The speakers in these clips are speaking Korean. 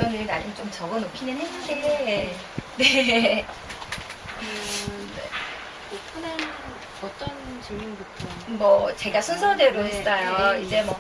결론을 나름 좀 적어 놓기는 했는데, 네. 오픈한 어떤 질문부터? 뭐, 제가 순서대로 네, 했어요. 네, 네. 이제 뭐,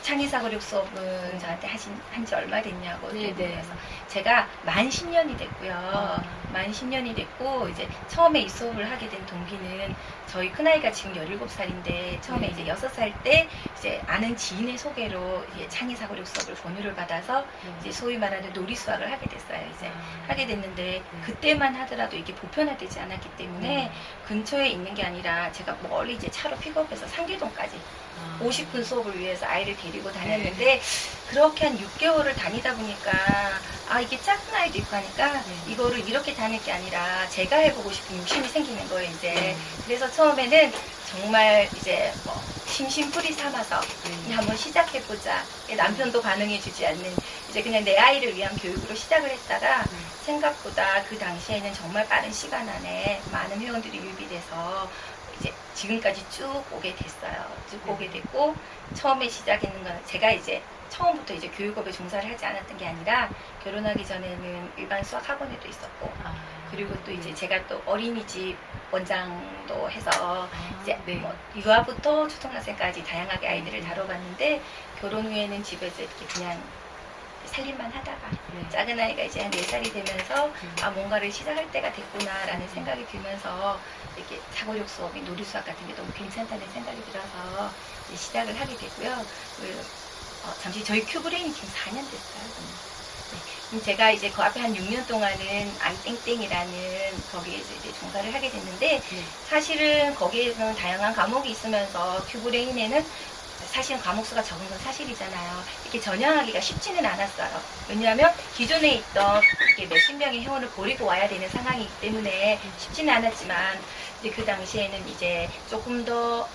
창의사고력 수업은 저한테 한지 얼마 됐냐고. 네, 네. 그래서 제가 만 10년이 됐고요. 만 10년이 됐고, 이제 처음에 이 수업을 하게 된 동기는 저희 큰아이가 지금 17살인데, 처음에 이제 6살 때 이제 아는 지인의 소개로 이제 창의사고력 수업을 권유를 받아서 이제 소위 말하는 놀이수학을 하게 됐어요. 이제 하게 됐는데, 그때만 하더라도 이게 보편화되지 않았기 때문에 근처에 있는 게 아니라 제가 멀리 이제 차로 픽업해서 상계동까지 50분 수업을 위해서 아이를 데리고 다녔는데 그렇게 한 6개월을 다니다 보니까 아 이게 작은 아이도 있고 하니까 이거를 이렇게 다닐 게 아니라 제가 해보고 싶은 욕심이 생기는 거예요 이제. 그래서 처음에는 정말 이제 뭐 심심풀이 삼아서 그냥 한번 시작해보자. 남편도 반응해주지 않는 이제 그냥 내 아이를 위한 교육으로 시작을 했다가 생각보다 그 당시에는 정말 빠른 시간 안에 많은 회원들이 유입돼서 이제 지금까지 쭉 오게 됐어요. 쭉 오게 됐고 처음에 시작했는 건 제가 이제 처음부터 이제 교육업에 종사를 하지 않았던 게 아니라 결혼하기 전에는 일반 수학 학원에도 있었고 그리고 또 이제 제가 또 어린이집 원장도 해서 이제 뭐 유아부터 초등학생까지 다양하게 아이들을 다뤄봤는데 결혼 후에는 집에서 이렇게 그냥 살림만 하다가 작은 아이가 이제 한 4살이 되면서 아 뭔가를 시작할 때가 됐구나라는 생각이 들면서 이렇게 사고력 수업이 놀이수학 같은 게 너무 괜찮다는 생각이 들어서 이제 시작을 하게 됐고요. 잠시 저희 큐브레인이 지금 4년 됐어요. 그럼 제가 이제 그 앞에 한 6년 동안은 아이땡땡이라는 거기에서 이제 종사를 하게 됐는데 사실은 거기에서는 다양한 과목이 있으면서 큐브레인에는 사실은 과목 수가 적은 건 사실이잖아요. 이렇게 전향하기가 쉽지는 않았어요. 왜냐하면 기존에 있던 이렇게 몇십 명의 회원을 버리고 와야 되는 상황이기 때문에 쉽지는 않았지만 이제 그 당시에는 이제 조금 더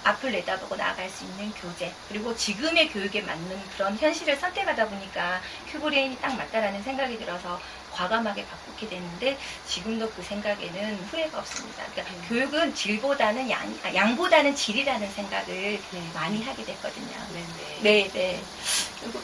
앞을 내다보고 나아갈 수 있는 교재 그리고 지금의 교육에 맞는 그런 현실을 선택하다 보니까 큐브레인이 딱 맞다라는 생각이 들어서 과감하게 바꾸게 됐는데 지금도 그 생각에는 후회가 없습니다. 그러니까 교육은 질보다는 양보다는 질이라는 생각을 많이 하게 됐거든요. 네. 그리고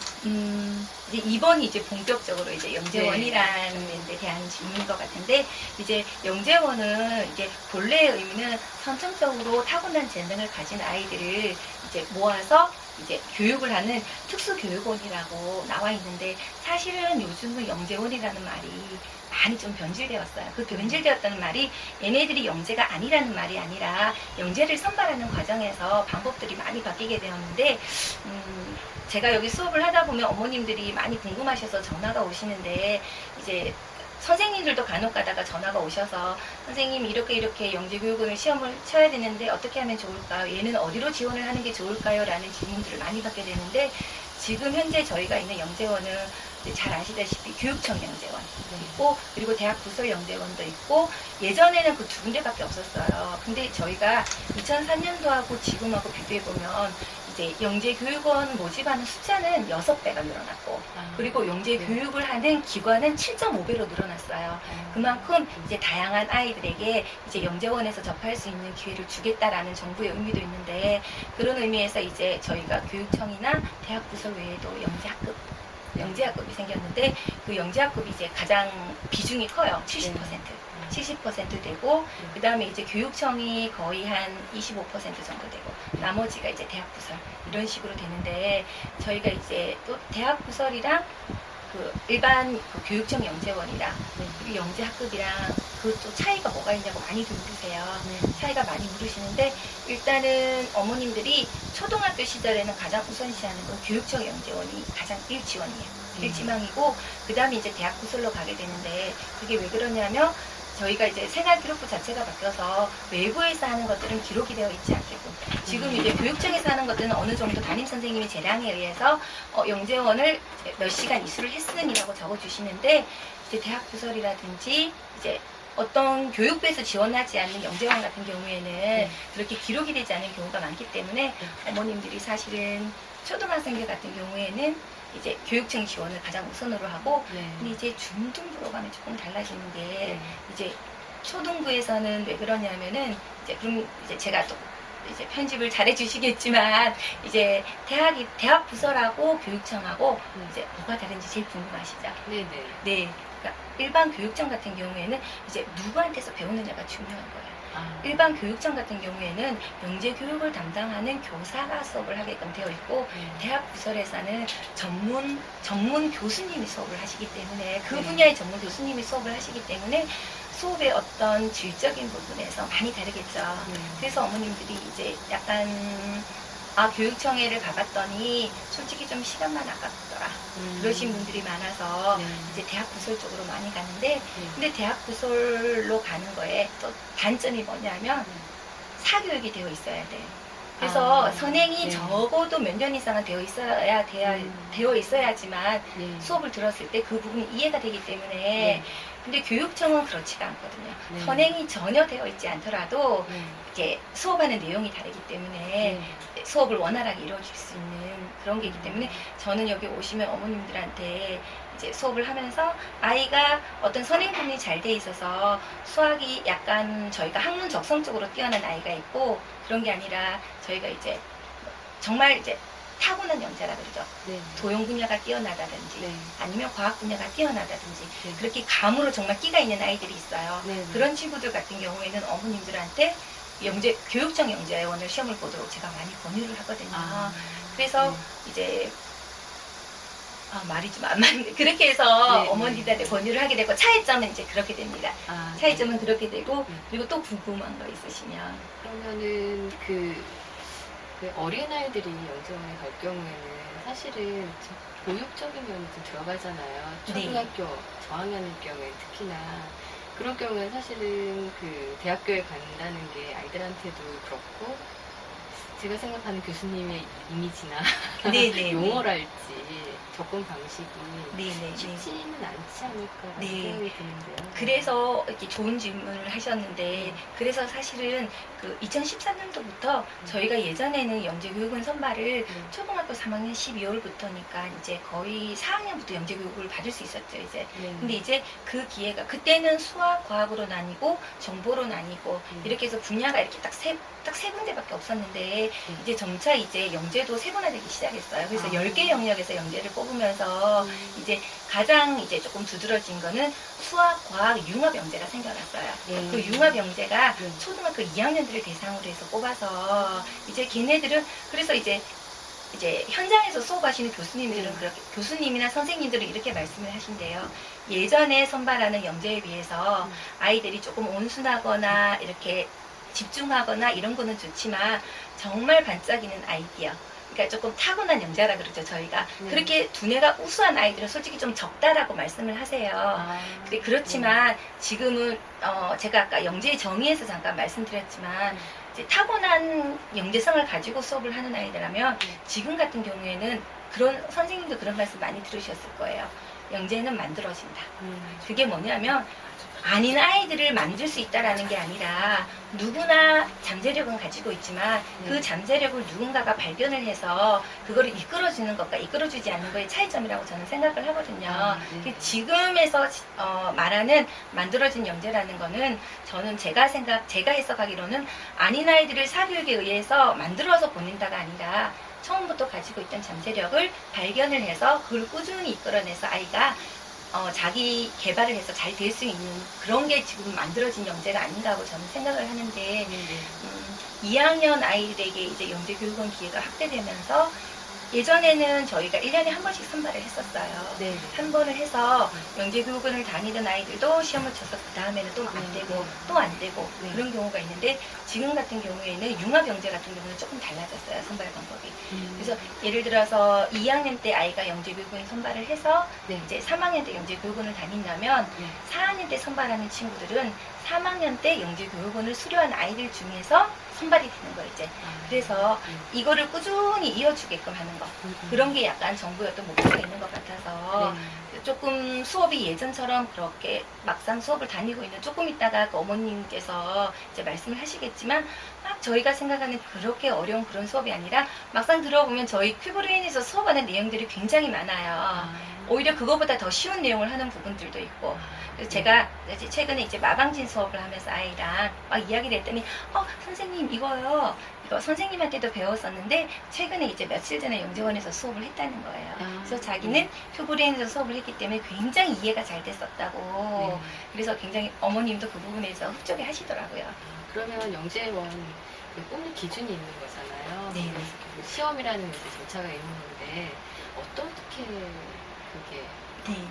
이제 이번이 이제 본격적으로 이제 영재원이라는 데 대한 질문인 것 같은데 이제 영재원은 이제 본래의 의미는 선천적으로 타고난 재능을 가진 아이들을 이제 모아서 이제 교육을 하는 특수교육원이라고 나와 있는데 사실은 요즘은 영재원이라는 말이 많이 좀 변질되었어요. 그 변질되었다는 말이 얘네들이 영재가 아니라는 말이 아니라 영재를 선발하는 과정에서 방법들이 많이 바뀌게 되었는데 제가 여기 수업을 하다 보면 어머님들이 많이 궁금하셔서 전화가 오시는데 이제 선생님들도 간혹 가다가 전화가 오셔서 선생님 이렇게 영재교육원을 시험을 쳐야 되는데 어떻게 하면 좋을까요? 얘는 어디로 지원을 하는 게 좋을까요? 라는 질문들을 많이 받게 되는데 지금 현재 저희가 있는 영재원은 잘 아시다시피 교육청 영재원 있고 그리고 대학 부설 영재원도 있고 예전에는 그 2군데밖에 없었어요. 근데 저희가 2003년도하고 지금하고 비교해보면 이제 영재교육원 모집하는 숫자는 6배가 늘어났고 그리고 영재교육을 하는 기관은 7.5배로 늘어났어요. 그만큼 이제 다양한 아이들에게 이제 영재원에서 접할 수 있는 기회를 주겠다라는 정부의 의미도 있는데 그런 의미에서 이제 저희가 교육청이나 대학 부설 외에도 영재학급이 생겼는데 그 영재학급이 이제 가장 비중이 커요. 70% 되고 그 다음에 이제 교육청이 거의 한 25% 정도 되고 나머지가 이제 대학 부설 이런 식으로 되는데 저희가 이제 또 대학 부설이랑 그 일반 그 교육청 영재원이랑 그리고 영재학급이랑 그 또 차이가 뭐가 있냐고 많이들 물으세요. 차이가 많이 물으시는데 일단은 어머님들이 초등학교 시절에는 가장 우선시하는 건 교육청 영재원이 가장 1지원이에요. 1지망이고 그 다음에 이제 대학 부설로 가게 되는데 그게 왜 그러냐면 저희가 이제 생활기록부 자체가 바뀌어서 외부에서 하는 것들은 기록이 되어 있지 않겠고 지금 이제 교육청에서 하는 것들은 어느 정도 담임선생님의 재량에 의해서 영재원을 몇 시간 이수를 했으니라고 적어주시는데 이제 대학 부설이라든지 이제 어떤 교육부에서 지원하지 않는 영재원 같은 경우에는 그렇게 기록이 되지 않는 경우가 많기 때문에 어머님들이 사실은 초등학생들 같은 경우에는 이제 교육청 지원을 가장 우선으로 하고 근데 이제 중등부로 가면 조금 달라지는 게 이제 초등부에서는 왜 그러냐면은 이제 그럼 이제 제가 또 이제 편집을 잘해 주시겠지만 이제 대학 부서라고 교육청하고 이제 뭐가 다른지 제일 궁금하시죠? 네네. 네. 그러니까 일반 교육청 같은 경우에는 이제 누구한테서 배우느냐가 중요한 거예요. 일반 교육청 같은 경우에는 영재 교육을 담당하는 교사가 수업을 하게끔 되어 있고 대학 부설에서는 전문 교수님이 수업을 하시기 때문에 그 분야의 전문 교수님이 수업을 하시기 때문에 수업의 어떤 질적인 부분에서 많이 다르겠죠. 그래서 어머님들이 이제 약간 교육청회를 가봤더니 솔직히 좀 시간만 아깝더라. 그러신 분들이 많아서 이제 대학 부설 쪽으로 많이 가는데 근데 대학 부설로 가는 거에 또 단점이 뭐냐면 사교육이 되어 있어야 돼요. 그래서 선행이 적어도 몇 년 이상은 되어 있어야지만 수업을 들었을 때 그 부분이 이해가 되기 때문에 근데 교육청은 그렇지가 않거든요. 선행이 전혀 되어 있지 않더라도 이제 수업하는 내용이 다르기 때문에 수업을 원활하게 이루어질 수 있는 그런 게 있기 때문에 저는 여기 오시면 어머님들한테 이제 수업을 하면서 아이가 어떤 선행 부분이 잘 돼 있어서 수학이 약간 저희가 학문 적성적으로 뛰어난 아이가 있고 그런 게 아니라 저희가 이제 정말 이제 타고난 영재라 그러죠. 도형 분야가 뛰어나다든지 아니면 과학 분야가 뛰어나다든지 그렇게 감으로 정말 끼가 있는 아이들이 있어요. 그런 친구들 같은 경우에는 어머님들한테 교육청 영재원을 시험을 보도록 제가 많이 권유를 하거든요. 그래서 이제 말이 좀 안 맞는데 그렇게 해서 어머니들한테 권유를 하게 되고 차이점은 이제 그렇게 됩니다. 차이점은 그렇게 되고 그리고 또 궁금한 거 있으시면 그러면은 그 어린아이들이 영재원에 갈 경우에는 사실은 교육적인 면이 좀 들어가잖아요. 초등학교 저학년일 경우에 특히나 그런 경우에 사실은 그 대학교에 간다는 게 아이들한테도 그렇고 제가 생각하는 교수님의 이미지나 용어랄지 접근 방식이 쉽지는 않지 않을까라는 생각이 드는데요. 그래서 이렇게 좋은 질문을 하셨는데 그래서 사실은 그 2013년도부터 저희가 예전에는 영재교육원 선발을 초등학교 3학년 12월부터니까 이제 거의 4학년부터 영재교육을 받을 수 있었죠 이제. 근데 이제 그 기회가 그때는 수학, 과학으로 나뉘고 정보로 나뉘고 이렇게 해서 분야가 이렇게 딱 세 군데밖에 없었는데 이제 점차 이제 영재도 세분화되기 시작했어요. 그래서 10개 영역에서 영재를 뽑으면서 이제 가장 이제 조금 두드러진 거는 수학, 과학, 융합 영재가 생겨났어요. 그 융합 영재가 초등학교 2학년들을 대상으로 해서 뽑아서 이제 걔네들은 그래서 이제 현장에서 수업하시는 교수님들은 그렇게 교수님이나 선생님들은 이렇게 말씀을 하신대요. 예전에 선발하는 영재에 비해서 아이들이 조금 온순하거나 이렇게 집중하거나 이런 거는 좋지만 정말 반짝이는 아이디어 그러니까 조금 타고난 영재라 그러죠 저희가. 그렇게 두뇌가 우수한 아이들은 솔직히 좀 적다라고 말씀을 하세요. 그렇지만 지금은 제가 아까 영재의 정의에서 잠깐 말씀드렸지만 이제 타고난 영재성을 가지고 수업을 하는 아이들라면 지금 같은 경우에는 그런 선생님도 그런 말씀 많이 들으셨을 거예요. 영재는 만들어진다. 그게 뭐냐면 아닌 아이들을 만들 수 있다라는 게 아니라 누구나 잠재력은 가지고 있지만 그 잠재력을 누군가가 발견을 해서 그거를 이끌어주는 것과 이끌어주지 않는 거의 차이점이라고 저는 생각을 하거든요. 지금에서 말하는 만들어진 영재라는 거는 저는 제가 해석하기로는 아닌 아이들을 사교육에 의해서 만들어서 보낸다가 아니라 처음부터 가지고 있던 잠재력을 발견을 해서 그걸 꾸준히 이끌어내서 아이가 자기 개발을 해서 잘 될 수 있는 그런 게 지금 만들어진 영재가 아닌가 하고 저는 생각을 하는데 2학년 아이들에게 이제 영재교육원 기회가 확대되면서 예전에는 저희가 1년에 한 번씩 선발을 했었어요. 한 번을 해서 영재교육원을 다니던 아이들도 시험을 쳐서 그 다음에는 또 안 되고 또 안 되고 그런 경우가 있는데 지금 같은 경우에는 융합영재 같은 경우는 조금 달라졌어요. 선발 방법이. 그래서 예를 들어서 2학년 때 아이가 영재교육원 선발을 해서 이제 3학년 때 영재교육원을 다닌다면 4학년 때 선발하는 친구들은 3학년 때 영재교육원을 수료한 아이들 중에서 선발이 되는 거예요 이제. 그래서 이거를 꾸준히 이어주게끔 하는 거 그런 게 약간 정부의 어떤 목표가 있는 것 같아서 조금 수업이 예전처럼 그렇게 막상 수업을 다니고 있는 조금 있다가 그 어머님께서 이제 말씀을 하시겠지만 막 저희가 생각하는 그렇게 어려운 그런 수업이 아니라 막상 들어보면 저희 큐브레인에서 수업하는 내용들이 굉장히 많아요. 오히려 그거보다 더 쉬운 내용을 하는 부분들도 있고. 그래서 제가 이제 최근에 이제 마방진 수업을 하면서 아이랑 막 이야기를 했더니 선생님 이거 선생님한테도 배웠었는데 최근에 이제 며칠 전에 영재원에서 수업을 했다는 거예요. 그래서 자기는 표브레인에서 수업을 했기 때문에 굉장히 이해가 잘 됐었다고. 그래서 굉장히 어머님도 그 부분에서 흡족해 하시더라고요. 그러면 영재원 뽑는 기준이 있는 거잖아요. 네. 그래서 그 시험이라는 이제 절차가 있는 건데 어떻게 그게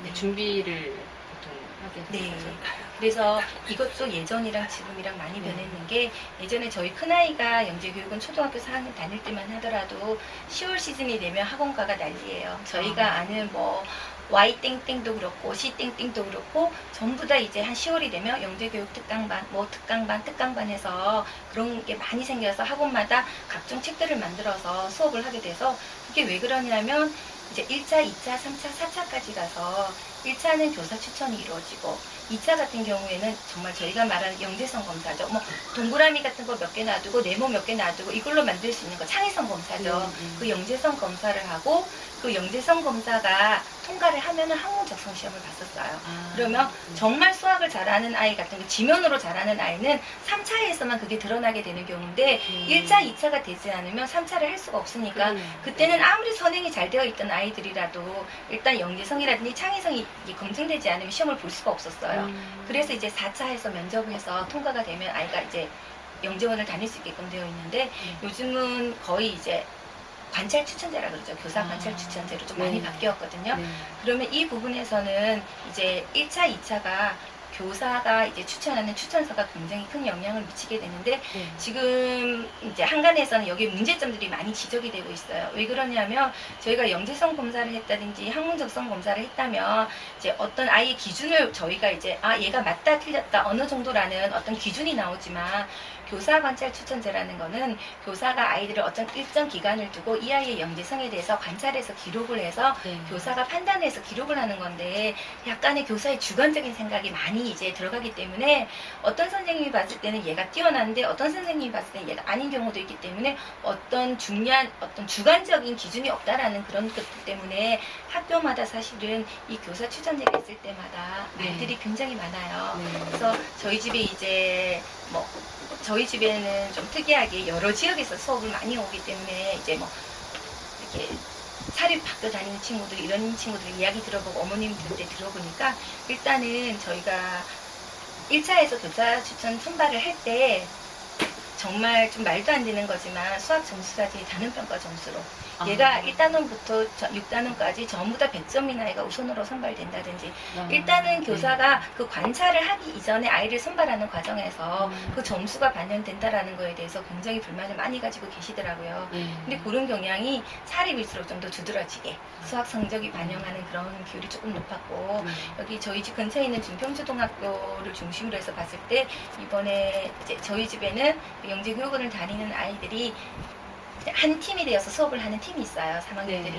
네. 준비를 보통 하게 네. 되는 거죠? 그래서 이것도 예전이랑 지금이랑 많이 변했는 게 예전에 저희 큰아이가 영재교육은 초등학교 4학년 다닐 때만 하더라도 10월 시즌이 되면 학원가가 난리예요. 저희가 아는 뭐 Y땡땡도 그렇고 C땡땡도 그렇고 전부 다 이제 한 10월이 되면 영재교육 특강반, 뭐 특강반 해서 그런 게 많이 생겨서 학원마다 각종 책들을 만들어서 수업을 하게 돼서 그게 왜 그러냐면 이제 1차, 2차, 3차, 4차까지 가서 1차는 교사 추천이 이루어지고 2차 같은 경우에는 정말 저희가 말하는 영재성 검사죠. 뭐 동그라미 같은 거 몇 개 놔두고 네모 몇 개 놔두고 이걸로 만들 수 있는 거 창의성 검사죠. 그 영재성 검사를 하고 그 영재성 검사가 통과를 하면은 학문 적성 시험을 봤었어요. 그러면 정말 수학을 잘하는 아이 같은 거 지면으로 잘하는 아이는 3차에서만 그게 드러나게 되는 경우인데 1차, 2차가 되지 않으면 3차를 할 수가 없으니까 그때는 아무리 선행이 잘 되어 있던 아이들이라도 일단 영재성이라든지 창의성이 검증되지 않으면 시험을 볼 수가 없었어요. 그래서 이제 4차에서 면접을 해서 통과가 되면 아이가 이제 영재원을 다닐 수 있게끔 되어 있는데 요즘은 거의 이제 관찰 추천제라 그러죠. 교사 관찰 추천제로 좀 많이 바뀌었거든요. 그러면 이 부분에서는 이제 1차, 2차가 교사가 이제 추천하는 추천서가 굉장히 큰 영향을 미치게 되는데 지금 이제 한간에서는 여기 문제점들이 많이 지적이 되고 있어요. 왜 그러냐면 저희가 영재성 검사를 했다든지 학문적성 검사를 했다면 이제 어떤 아이의 기준을 저희가 이제 얘가 맞다 틀렸다 어느 정도라는 어떤 기준이 나오지만 교사 관찰 추천제라는 거는 교사가 아이들을 어떤 일정 기간을 두고 이 아이의 영재성에 대해서 관찰해서 기록을 해서 교사가 판단해서 기록을 하는 건데 약간의 교사의 주관적인 생각이 많이 이제 들어가기 때문에 어떤 선생님이 봤을 때는 얘가 뛰어난데 어떤 선생님이 봤을 때는 얘가 아닌 경우도 있기 때문에 어떤 중요한 어떤 주관적인 기준이 없다라는 그런 것들 때문에 학교마다 사실은 이 교사 추천제가 있을 때마다 아이들이 굉장히 많아요. 그래서 저희 집에 이제 뭐 저희 집에는 좀 특이하게 여러 지역에서 수업을 많이 오기 때문에 이제 뭐 이렇게 사립학교 다니는 친구들 이런 친구들 이야기 들어보고 어머님들한테 들어보니까 일단은 저희가 1차에서 교사 추천 선발을 할 때 정말 좀 말도 안 되는 거지만 수학 점수까지 단원평가 점수로 얘가 1단원부터 6단원까지 전부 다 100점인 아이가 우선으로 선발된다든지 일단은 교사가 그 관찰을 하기 이전에 아이를 선발하는 과정에서 그 점수가 반영된다라는 거에 대해서 굉장히 불만을 많이 가지고 계시더라고요. 근데 그런 경향이 사립일수록 좀 더 두드러지게 수학 성적이 반영하는 그런 비율이 조금 높았고 여기 저희 집 근처에 있는 중평초등학교를 중심으로 해서 봤을 때 이번에 이제 저희 집에는 영재교육원을 다니는 아이들이 한 팀이 되어서 수업을 하는 팀이 있어요. 3학년들이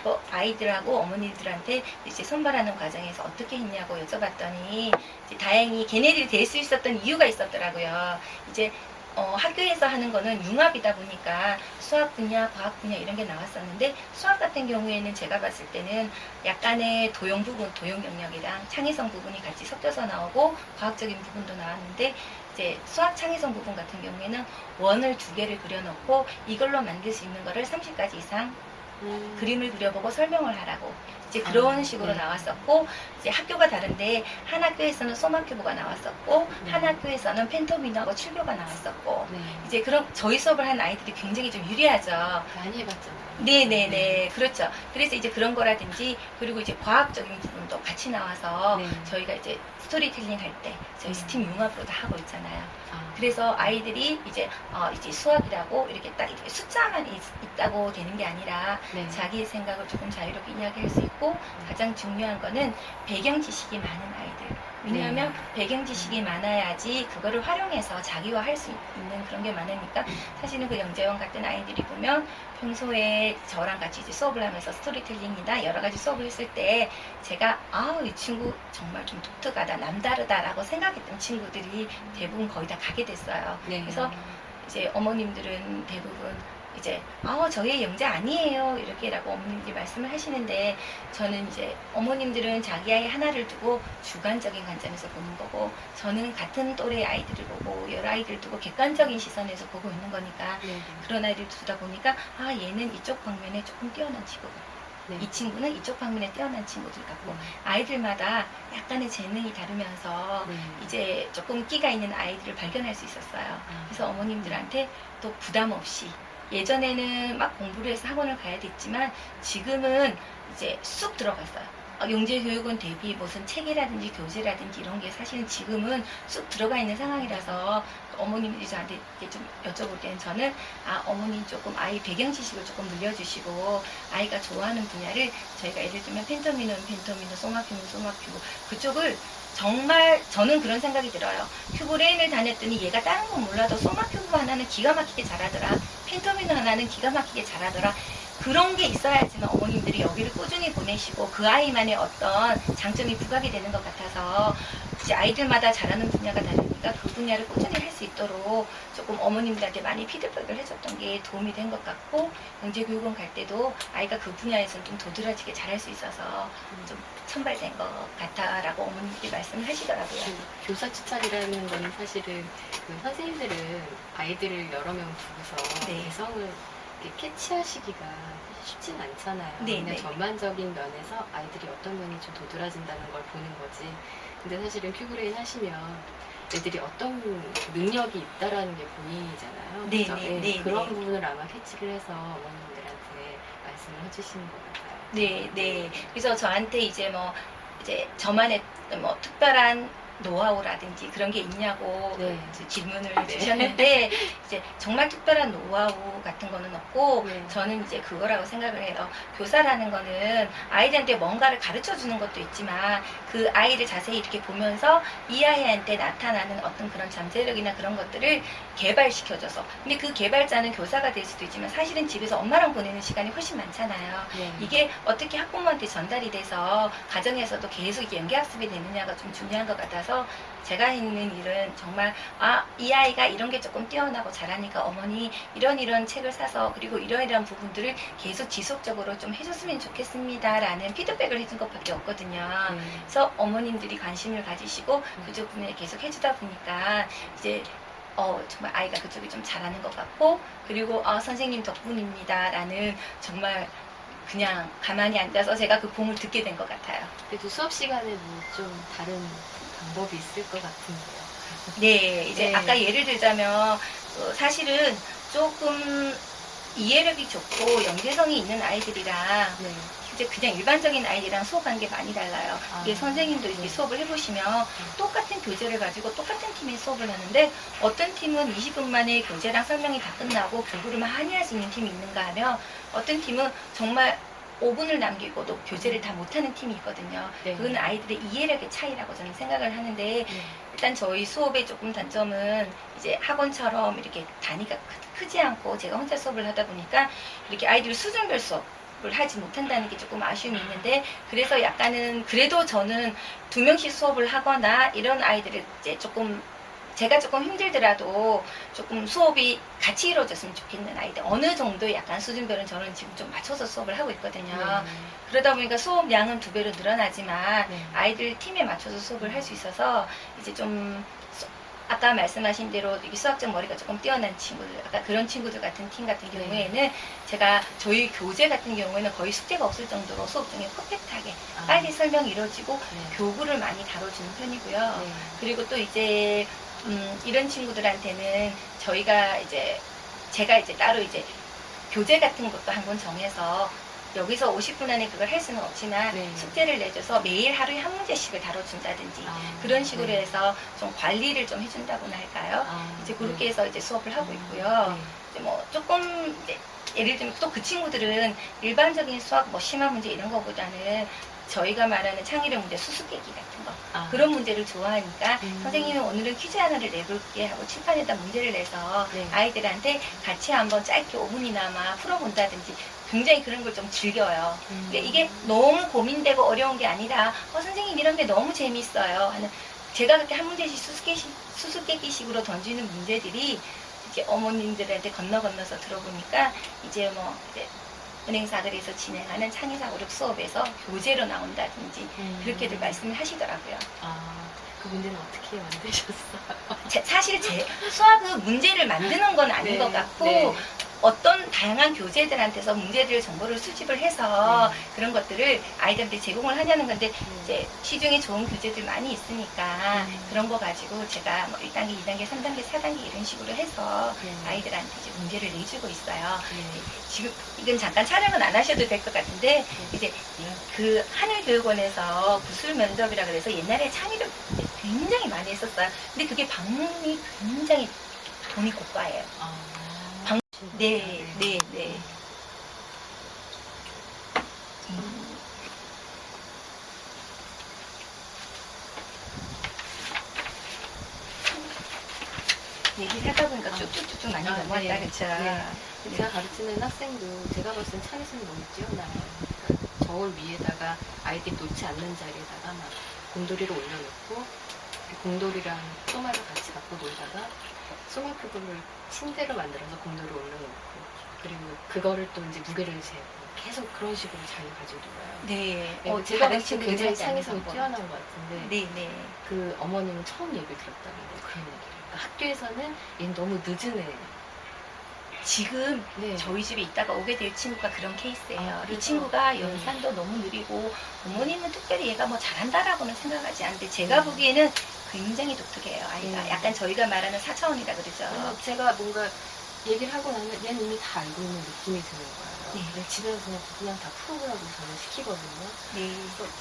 그 아이들하고 어머니들한테 이제 선발하는 과정에서 어떻게 했냐고 여쭤봤더니 이제 다행히 걔네들이 될 수 있었던 이유가 있었더라고요. 이제 학교에서 하는 거는 융합이다 보니까 수학 분야, 과학 분야 이런 게 나왔었는데 수학 같은 경우에는 제가 봤을 때는 약간의 도형 부분, 도형 영역이랑 창의성 부분이 같이 섞여서 나오고 과학적인 부분도 나왔는데 이제 수학 창의성 부분 같은 경우에는 원을 2개를 그려놓고 이걸로 만들 수 있는 거를 30가지 이상 그림을 그려보고 설명을 하라고 이제 그런 식으로 나왔었고 이제 학교가 다른데 한 학교에서는 소마큐브가 나왔었고 한 학교에서는 펜토미너하고 7교가 나왔었고 이제 그런 저희 수업을 한 아이들이 굉장히 좀 유리하죠. 많이 해봤잖아요. 네네네 그렇죠. 그래서 이제 그런 거라든지 그리고 이제 과학적인 부분도 같이 나와서 저희가 이제 스토리텔링 할 때 저희 스팀 융합으로 다 하고 있잖아요. 그래서 아이들이 이제 수학이라고 이렇게 딱 이렇게 숫자만 있다고 되는 게 아니라 자기의 생각을 조금 자유롭게 이야기할 수 있고 가장 중요한 거는 배경 지식이 많은 아이들. 왜냐하면 배경 지식이 많아야지 그거를 활용해서 자기화할 수 있는 그런 게 많으니까 사실은 그 영재원 같은 아이들이 보면 평소에 저랑 같이 이제 수업을 하면서 스토리텔링이나 여러 가지 수업을 했을 때 제가 이 친구 정말 좀 독특하다, 남다르다라고 생각했던 친구들이 대부분 거의 다 가게 됐어요. 그래서 이제 어머님들은 대부분 이제 저희 영재 아니에요 이렇게라고 어머님들이 말씀을 하시는데, 저는 이제 어머님들은 자기 아이 하나를 두고 주관적인 관점에서 보는 거고, 저는 같은 또래 아이들을 보고 여러 아이들 두고 객관적인 시선에서 보고 있는 거니까, 네. 그런 아이들 두다 보니까 얘는 이쪽 방면에 조금 뛰어난 친구고, 네. 이 친구는 이쪽 방면에 뛰어난 친구들 같고, 네. 아이들마다 약간의 재능이 다르면서 네. 이제 조금 끼가 있는 아이들을 발견할 수 있었어요. 그래서 어머님들한테 또 부담 없이, 예전에는 막 공부를 해서 학원을 가야 됐지만 지금은 이제 쑥 들어갔어요. 영재교육원 대비 무슨 책이라든지 교재라든지 이런 게 사실은 지금은 쑥 들어가 있는 상황이라서, 어머님들이 저한테 이렇게 좀 여쭤볼 때는 저는 어머님 조금 아이 배경 지식을 조금 늘려주시고, 아이가 좋아하는 분야를 저희가 예를 들면 펜토미노는 펜토미노, 소마큐는 소마큐, 그쪽을 정말 저는 그런 생각이 들어요. 큐브레인을 다녔더니 얘가 다른 건 몰라도 소마큐브 하나는 기가 막히게 잘하더라, 펜토미노 하나는 기가 막히게 잘하더라. 그런 게 있어야지만 어머님들이 여기를 꾸준히 보내시고 그 아이만의 어떤 장점이 부각이 되는 것 같아서, 이제 아이들마다 잘하는 분야가 다르니까 그 분야를 꾸준히 할 수 있도록 조금 어머님들한테 많이 피드백을 해줬던 게 도움이 된 것 같고, 영재교육원 갈 때도 아이가 그 분야에서는 좀 도드라지게 잘할 수 있어서 좀 선발된 것 같다라고 어머님들이 말씀을 하시더라고요. 교사 추천이라는 거는 사실은 그 선생님들은 아이들을 여러 명 두고서 네. 개성을 이렇게 캐치하시기가 쉽진 않잖아요. 네, 그냥 네. 전반적인 면에서 아이들이 어떤 면이 좀 도드라진다는 걸 보는 거지. 근데 사실은 큐브레인 하시면 애들이 어떤 능력이 있다라는 게 보이잖아요. 네, 그죠? 네, 예, 네, 그런 네. 부분을 아마 캐치를 해서 어머님들한테 말씀을 해주시는 것 같아요. 네, 네. 그래서 저한테 이제 이제 저만의 특별한 노하우라든지 그런 게 있냐고 네. 이제 질문을 네. 주셨는데, 이제 정말 특별한 노하우 같은 거는 없고, 네. 저는 이제 그거라고 생각을 해요. 교사라는 거는 아이들한테 뭔가를 가르쳐 주는 것도 있지만, 그 아이를 자세히 이렇게 보면서 이 아이한테 나타나는 어떤 그런 잠재력이나 그런 것들을 개발시켜줘서, 근데 그 개발자는 교사가 될 수도 있지만 사실은 집에서 엄마랑 보내는 시간이 훨씬 많잖아요. 네. 이게 어떻게 학부모한테 전달이 돼서 가정에서도 계속 이게 연계학습이 되느냐가 좀 중요한 것 같아서, 제가 있는 일은 정말 이 아이가 이런 게 조금 뛰어나고 잘하니까 어머니 이런 책을 사서 그리고 이러이러한 부분들을 계속 지속적으로 좀 해줬으면 좋겠습니다 라는 피드백을 해준 것밖에 없거든요. 네. 그래서 어머님들이 관심을 가지시고 그쪽 분야에 계속 해주다 보니까 이제 정말 아이가 그쪽이 좀 잘하는 것 같고, 그리고 선생님 덕분입니다 라는, 정말 그냥 가만히 앉아서 제가 그 공을 듣게 된 것 같아요. 그래도 수업 시간에 뭐 좀 다른 방법이 있을 것 같은데요. 네, 이제 네. 아까 예를 들자면 사실은 조금 이해력이 좋고 연계성이 있는 아이들이랑 네. 이제 그냥 일반적인 아이들이랑 수업하는 게 많이 달라요. 이게 선생님도 이렇게 네. 수업을 해보시면 똑같은 교재를 가지고 똑같은 팀이 수업을 하는데, 어떤 팀은 20분 만에 교재랑 설명이 다 끝나고 공부를 많이 할 수 있는 팀이 있는가 하면, 어떤 팀은 정말 5분을 남기고도 교재를 다 못하는 팀이 있거든요. 네. 그건 아이들의 이해력의 차이라고 저는 생각을 하는데, 네. 일단 저희 수업의 조금 단점은 이제 학원처럼 이렇게 단위가 크지 않고 제가 혼자 수업을 하다 보니까 이렇게 아이들 수준별 수업을 하지 못한다는 게 조금 아쉬움이 있는데, 그래서 약간은 그래도 저는 2명씩 수업을 하거나 이런 아이들을 이제 조금 제가 조금 힘들더라도 조금 수업이 같이 이루어졌으면 좋겠는 아이들, 어느 정도 약간 수준별은 저는 지금 좀 맞춰서 수업을 하고 있거든요. 그러다 보니까 수업량은 2배로 늘어나지만 네. 아이들 팀에 맞춰서 수업을 할 수 있어서, 이제 좀 아까 말씀하신 대로 이게 수학적 머리가 조금 뛰어난 친구들, 아까 그런 친구들 같은 팀 같은 네. 경우에는 제가 저희 교재 같은 경우에는 거의 숙제가 없을 정도로 수업 중에 퍼펙트하게 빨리 설명이 이루어지고 네. 교구를 많이 다뤄주는 편이고요. 네. 그리고 또 이제 이런 친구들한테는 저희가 이제 제가 이제 따로 이제 교재 같은 것도 한 권 정해서 여기서 50분 안에 그걸 할 수는 없지만 네. 숙제를 내줘서 매일 하루에 한 문제씩을 다뤄준다든지 그런 식으로 네. 해서 좀 관리를 좀 해준다고나 할까요? 이제 그렇게 네. 해서 이제 수업을 하고 있고요. 네. 이제 뭐 조금 이제 예를 들면 또 그 친구들은 일반적인 수학 뭐 심화 문제 이런 거보다는 저희가 말하는 창의력 문제, 수수께끼 같은 거, 그런 문제를 좋아하니까 선생님이 오늘은 퀴즈 하나를 내볼게 하고 칠판에다 문제를 내서 네. 아이들한테 같이 한번 짧게 5분이나마 풀어본다든지 굉장히 그런 걸 좀 즐겨요. 근데 이게 너무 고민되고 어려운 게 아니라 선생님 이런 게 너무 재밌어요 하는, 제가 그렇게 한 문제씩 수수께끼식으로 던지는 문제들이 이제 어머님들한테 건너서 들어보니까 이제 뭐 이제 은행사들에서 진행하는 창의사고력 수업에서 교재로 나온다든지 그렇게들 말씀을 하시더라고요. 그 문제는 어떻게 만드셨어요? 사실 제 수학은 문제를 만드는 건 아닌 네, 것 같고 네. 어떤 다양한 교재들한테서 문제들 정보를 수집을 해서 네. 그런 것들을 아이들한테 제공을 하냐는 건데 이제 시중에 좋은 교재들 많이 있으니까 그런 거 가지고 제가 뭐 1단계, 2단계, 3단계, 4단계 이런 식으로 해서 아이들한테 이제 문제를 내주고 있어요. 지금 이건 잠깐 촬영은 안 하셔도 될 것 같은데 이제 그 하늘교육원에서 구술 면접이라 그래서 옛날에 창의력 굉장히 많이 했었어요. 근데 그게 방문이 굉장히 돈이 고가예요. 네. 얘기를 하다 보니까 쭉쭉쭉 많이 넘어왔다, 네. 그쵸? 네. 제가 가르치는 학생도 제가 봤을 땐 창의성이 너무 뛰어나요. 그러니까 저울 위에다가 아이들이 놓지 않는 자리에다가 막 곰돌이를 올려놓고 곰돌이랑 소마를 같이 갖고 놀다가 소마 큐브를 침대로 만들어서 곰돌이를 올려놓고 그리고 그거를 또 이제 무게를 재고 계속 그런 식으로 자기가 가지고 놀아요. 네. 제가 다른 봤을 때 친구들이 굉장히 하지 않는 창의성이 방법. 뛰어난 것 같은데 네. 그 어머님은 처음 얘기를 들었다는데 그런 얘기를. 그러니까 학교에서는 얘는 너무 늦은 애. 지금 네. 저희 집에 있다가 오게 될 친구가 그런 케이스예요. 이 그래서? 친구가 연산도 너무 느리고 부모님은 특별히 얘가 뭐 잘한다라고는 생각하지 않는데 제가 보기에는 굉장히 독특해요. 아이가 약간 저희가 말하는 4차원이라 그러죠. 제가 뭔가 얘기를 하고 나면 얘는 이미 다 알고 있는 느낌이 드는 거예요. 네. 근데 집에서 그냥 다 풀어보라고 저는 시키거든요. 네. 그래서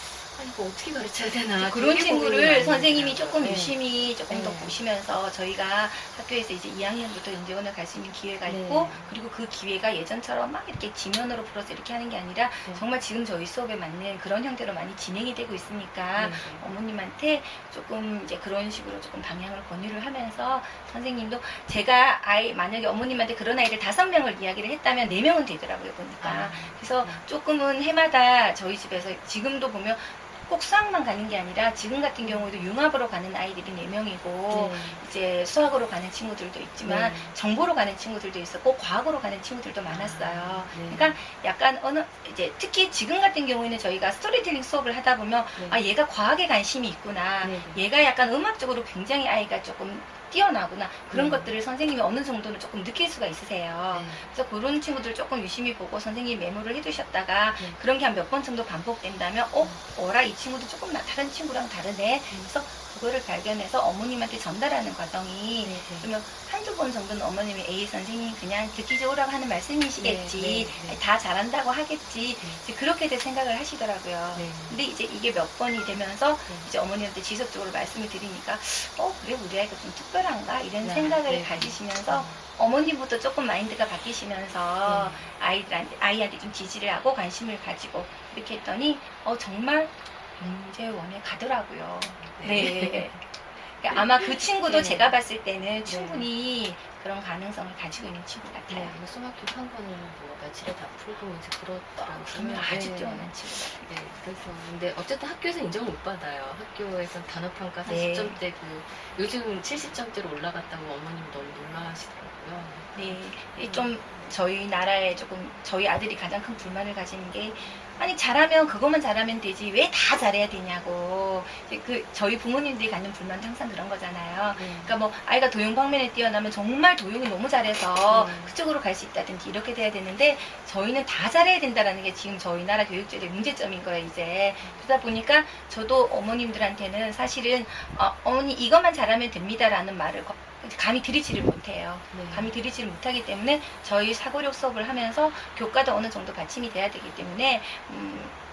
이거 어떻게 가르쳐야 되나. 그런 되게 고민이 친구를 많이 선생님이 되더라고요. 조금 네. 유심히 조금 더 네. 보시면서 저희가 학교에서 이제 2학년부터 영재원을 갈 수 있는 기회가 있고 네. 그리고 그 기회가 예전처럼 막 이렇게 지면으로 풀어서 이렇게 하는 게 아니라 네. 정말 지금 저희 수업에 맞는 그런 형태로 많이 진행이 되고 있으니까 네. 어머님한테 조금 이제 그런 식으로 조금 방향을 권유를 하면서 선생님도 제가 만약에 어머님한테 그런 아이를 5명을 이야기를 했다면 4명은 되더라고요 보니까. 그래서 조금은 해마다 저희 집에서 지금도 보면 꼭 수학만 가는 게 아니라 지금 같은 경우에도 융합으로 가는 아이들이 4명이고 이제 수학으로 가는 친구들도 있지만 정보로 가는 친구들도 있었고 과학으로 가는 친구들도 많았어요. 그러니까 약간 이제 특히 지금 같은 경우에는 저희가 스토리텔링 수업을 하다 보면 얘가 과학에 관심이 있구나. 얘가 약간 음악적으로 굉장히 아이가 조금 뛰어나구나. 그런 것들을 선생님이 어느 정도는 조금 느낄 수가 있으세요. 그래서 그런 친구들 조금 유심히 보고 선생님이 메모를 해두셨다가 그런 게 한 몇 번 정도 반복된다면 어라 이 친구도 조금 다른 친구랑 다르네. 그래서 그거를 발견해서 어머님한테 전달하는 과정이 그러면 한두 번 정도는 어머님이 에이 선생님 그냥 듣기 좋으라고 하는 말씀이시겠지. 다 잘한다고 하겠지. 이제 그렇게들 생각을 하시더라고요. 근데 이제 이게 몇 번이 되면서 이제 어머니한테 지속적으로 말씀을 드리니까 그래 우리 아이가 좀 특별한가 이런 생각을 가지시면서 어머님부터 조금 마인드가 바뀌시면서 아이한테 좀 지지를 하고 관심을 가지고 이렇게 했더니 정말 영재원에 가더라고요. 네. 그러니까 아마 그 친구도 제가 봤을 때는 충분히 그런 가능성을 가지고 있는 친구 같아요. 수학교 한 권을 뭐 며칠에 다 풀고 이제 그렇더라고요. 그러면 아주 뛰어난 친구 같아요. 그래서 근데 어쨌든 학교에서 인정을 못 받아요. 학교에서 단어평가 40점대 요즘 70점대로 올라갔다고 어머님이 너무 놀라시더라고요. 네, 좀 저희 나라에 조금 저희 아들이 가장 큰 불만을 가지는 게 아니 잘하면 그것만 잘하면 되지 왜 다 잘해야 되냐고. 저희 부모님들이 갖는 불만도 항상 그런 거잖아요. 그러니까 뭐 아이가 도용 방면에 뛰어나면 정말 도용을 너무 잘해서 그쪽으로 갈 수 있다든지 이렇게 돼야 되는데 저희는 다 잘해야 된다라는 게 지금 저희 나라 교육제도의 문제점인 거예요 이제. 그러다 보니까 저도 어머님들한테는 사실은 어머니 이것만 잘하면 됩니다라는 말을 감히 드리지를 못해요. 감히 드리지를 못하기 때문에 저희 사고력 수업을 하면서 교과도 어느 정도 받침이 돼야 되기 때문에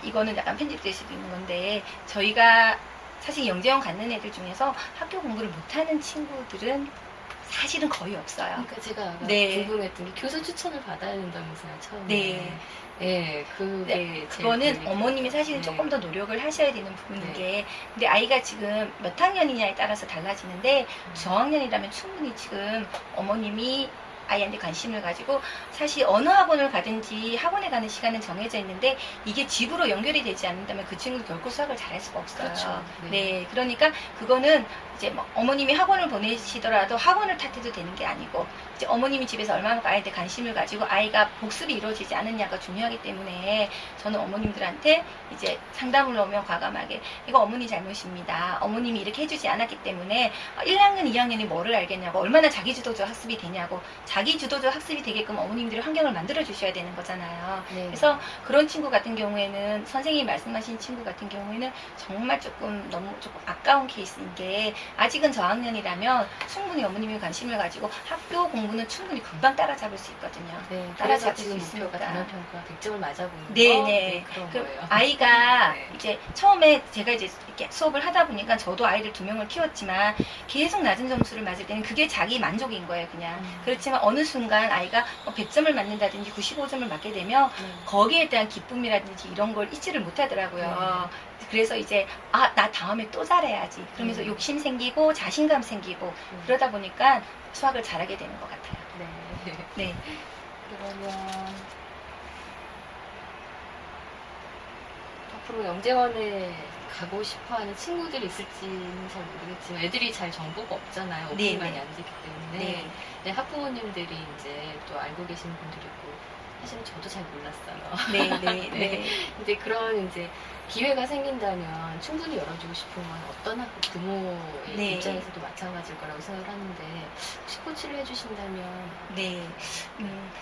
이거는 약간 편집될 수도 있는 건데 저희가 사실 영재원 갖는 애들 중에서 학교 공부를 못하는 친구들은 사실은 거의 없어요. 그러니까 제가 궁금했던 게 교수 추천을 받아야 된다면서요 처음에. 그거는 어머님이 사실은 조금 더 노력을 하셔야 되는 부분인 게 근데 아이가 지금 몇 학년이냐에 따라서 달라지는데 저학년이라면 충분히 지금 어머님이 아이한테 관심을 가지고 사실 어느 학원을 가든지 학원에 가는 시간은 정해져 있는데 이게 집으로 연결이 되지 않는다면 그 친구는 결코 수학을 잘할 수가 없어요. 그렇죠. 네. 네, 그러니까 그거는 이제 뭐 어머님이 학원을 보내시더라도 학원을 탓해도 되는 게 아니고 이제 어머님이 집에서 얼마나 아이한테 관심을 가지고 아이가 복습이 이루어지지 않느냐가 중요하기 때문에 저는 어머님들한테 이제 상담을 오면 과감하게 이거 어머니 잘못입니다. 어머님이 이렇게 해주지 않았기 때문에 1학년, 2학년이 뭐를 알겠냐고 얼마나 자기주도적 학습이 되냐고 자기주도적 학습이 되게끔 어머님들이 환경을 만들어 주셔야 되는 거잖아요. 네. 그래서 그런 친구 같은 경우에는 선생님이 말씀하신 친구 같은 경우에는 정말 조금 아까운 케이스인 게 아직은 저학년이라면 충분히 어머님이 관심을 가지고 학교 공부는 충분히 금방 따라잡을 수 있거든요. 네, 따라잡을 그래서 지금 수 목표가 있으니까. 단원평가 100점을 맞아보는 네네. 거? 네, 그런 그 거예요. 아이가 네. 이제 처음에 제가 이제 이렇게 수업을 하다 보니까 저도 아이를 2명을 키웠지만 계속 낮은 점수를 맞을 때는 그게 자기 만족인 거예요, 그냥. 그렇지만 어느 순간 아이가 100점을 맞는다든지 95점을 맞게 되면 거기에 대한 기쁨이라든지 이런 걸 잊지를 못하더라고요. 그래서 이제 나 다음에 또 잘해야지. 그러면서 욕심 생기고 자신감 생기고 그러다 보니까 수학을 잘하게 되는 것 같아요. 네. 네. 그러면 앞으로 영재원에 가고 싶어하는 친구들이 있을지는 잘 모르겠지만 애들이 잘 정보가 없잖아요. 오픈이 많이 안 되기 때문에. 네. 네, 학부모님들이 이제 또 알고 계시는 분들이 있고 사실은 저도 잘 몰랐어요. 네, 네, 네. 근데 그런 이제 기회가 생긴다면 충분히 열어주고 싶은 건 어떤 학부 부모의 네. 입장에서도 마찬가지일 거라고 생각을 하는데 혹시 코치를 해주신다면 네.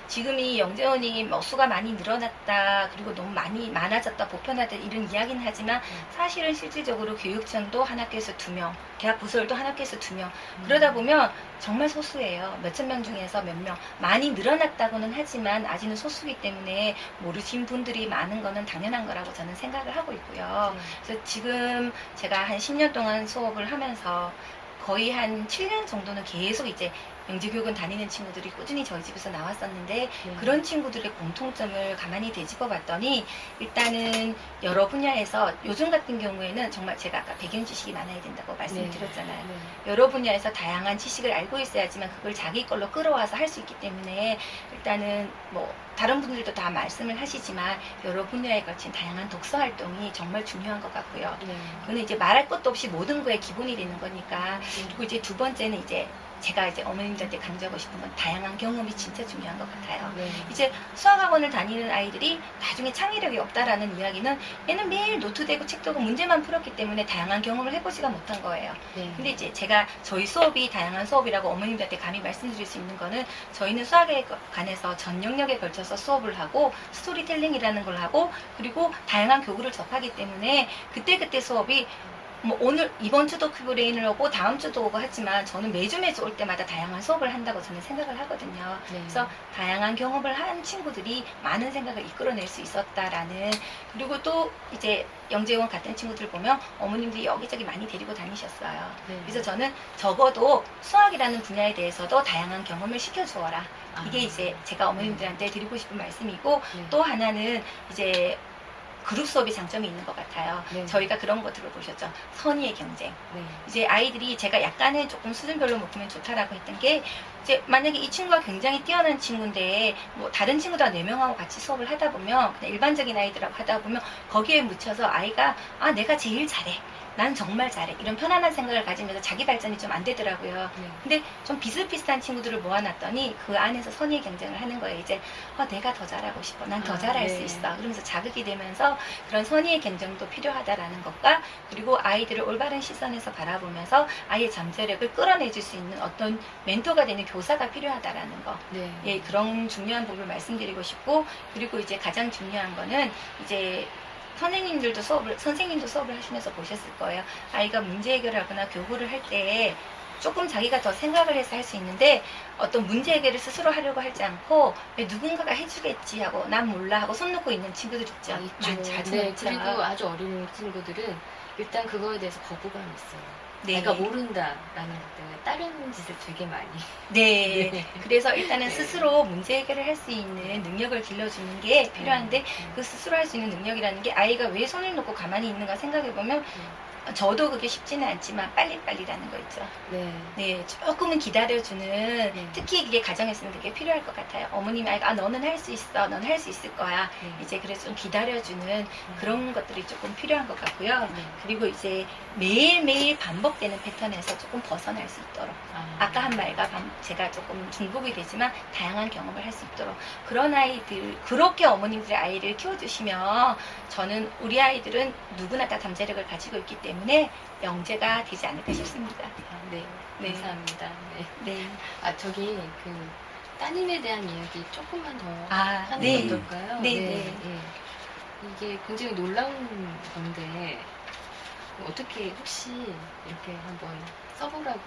지금이 영재원이 뭐 수가 많이 늘어났다, 그리고 너무 많아졌다, 보편화다, 이런 이야기는 하지만 사실은 실질적으로 교육청도 한 학교에서 2명, 대학 부설도 한 학교에서 2명. 그러다 보면 정말 소수예요. 몇천 명 중에서 몇 명. 많이 늘어났다고는 하지만 아직은 소수이기 때문에 모르신 분들이 많은 거는 당연한 거라고 저는 생각을 하고 있고요. 그래서 지금 제가 한 10년 동안 수업을 하면서 거의 한 7년 정도는 계속 이제 영재교육원 다니는 친구들이 꾸준히 저희 집에서 나왔었는데 그런 친구들의 공통점을 가만히 되짚어 봤더니 일단은 여러 분야에서 요즘 같은 경우에는 정말 제가 아까 배경 지식이 많아야 된다고 말씀을 드렸잖아요. 여러 분야에서 다양한 지식을 알고 있어야지만 그걸 자기 걸로 끌어와서 할 수 있기 때문에 일단은 뭐 다른 분들도 다 말씀을 하시지만 여러 분야에 걸친 다양한 독서 활동이 정말 중요한 것 같고요. 그거는 이제 말할 것도 없이 모든 거에 기본이 되는 거니까. 그리고 이제 두 번째는 이제 제가 이제 어머님들한테 강조하고 싶은 건 다양한 경험이 진짜 중요한 것 같아요. 이제 수학학원을 다니는 아이들이 나중에 창의력이 없다라는 이야기는 얘는 매일 노트 대고 책 들고 문제만 풀었기 때문에 다양한 경험을 해보지가 못한 거예요. 근데 이제 제가 저희 수업이 다양한 수업이라고 어머님들한테 감히 말씀드릴 수 있는 거는 저희는 수학에 관해서 전 영역에 걸쳐서 수업을 하고 스토리텔링이라는 걸 하고 그리고 다양한 교구를 접하기 때문에 그때그때 수업이 뭐 오늘 이번 주도 큐브레인을 오고 다음 주도 오고 하지만 저는 매주 올 때마다 다양한 수업을 한다고 저는 생각을 하거든요. 그래서 다양한 경험을 한 친구들이 많은 생각을 이끌어낼 수 있었다라는. 그리고 또 이제 영재원 같은 친구들 보면 어머님들이 여기저기 많이 데리고 다니셨어요. 그래서 저는 적어도 수학이라는 분야에 대해서도 다양한 경험을 시켜주어라. 이게 이제 제가 어머님들한테 드리고 싶은 말씀이고 또 하나는 이제 그룹 수업이 장점이 있는 것 같아요. 저희가 그런 거 들어보셨죠? 선의의 경쟁. 이제 아이들이 제가 약간은 조금 수준별로 먹으면 좋다라고 했던 게 이제 만약에 이 친구가 굉장히 뛰어난 친구인데 뭐 다른 친구들 4명하고 같이 수업을 하다 보면 그냥 일반적인 아이들하고 하다 보면 거기에 묻혀서 아이가 내가 제일 잘해. 난 정말 잘해. 이런 편안한 생각을 가지면서 자기 발전이 좀 안 되더라고요. 근데 좀 비슷비슷한 친구들을 모아놨더니 그 안에서 선의의 경쟁을 하는 거예요. 이제 내가 더 잘하고 싶어. 난 더 잘할 수 있어. 그러면서 자극이 되면서 그런 선의의 경쟁도 필요하다라는 것과 그리고 아이들을 올바른 시선에서 바라보면서 아이의 잠재력을 끌어내줄 수 있는 어떤 멘토가 되는 교사가 필요하다라는 거. 예, 그런 중요한 부분을 말씀드리고 싶고 그리고 이제 가장 중요한 거는 이제 선생님도 수업을 하시면서 보셨을 거예요. 아이가 문제 해결을 하거나 교구를 할 때 조금 자기가 더 생각을 해서 할 수 있는데 어떤 문제 해결을 스스로 하려고 하지 않고 왜 누군가가 해주겠지 하고 난 몰라 하고 손 놓고 있는 친구들 있죠. 있죠. 그리고 아주 어린 친구들은 일단 그거에 대해서 거부감이 있어요. 내가 모른다라는 것 때문에 다른 짓을 되게 많이. 그래서 일단은 스스로 문제 해결을 할 수 있는 능력을 길러주는 게 필요한데 그 스스로 할 수 있는 능력이라는 게 아이가 왜 손을 놓고 가만히 있는가 생각해보면 저도 그게 쉽지는 않지만 빨리빨리라는 거 있죠. 네. 네, 조금은 기다려주는, 특히 그게 가정에서는 그게 필요할 것 같아요. 어머님이, 너는 할 수 있어. 넌 할 수 있을 거야. 네. 이제 그래서 좀 기다려주는 그런 것들이 조금 필요한 것 같고요. 네. 그리고 이제 매일매일 반복되는 패턴에서 조금 벗어날 수 있도록. 아까 한 말과 제가 조금 중복이 되지만 다양한 경험을 할 수 있도록. 그런 아이들, 그렇게 어머님들의 아이를 키워주시면 저는 우리 아이들은 누구나 다 잠재력을 가지고 있기 때문에 영재가 되지 않을까 싶습니다. 네. 네. 감사합니다. 네. 네. 저기 그 따님에 대한 이야기 조금만 더 하는 네. 게 어떨까요? 네, 네. 이게 굉장히 놀라운 건데 어떻게 혹시 이렇게 한번 써보라고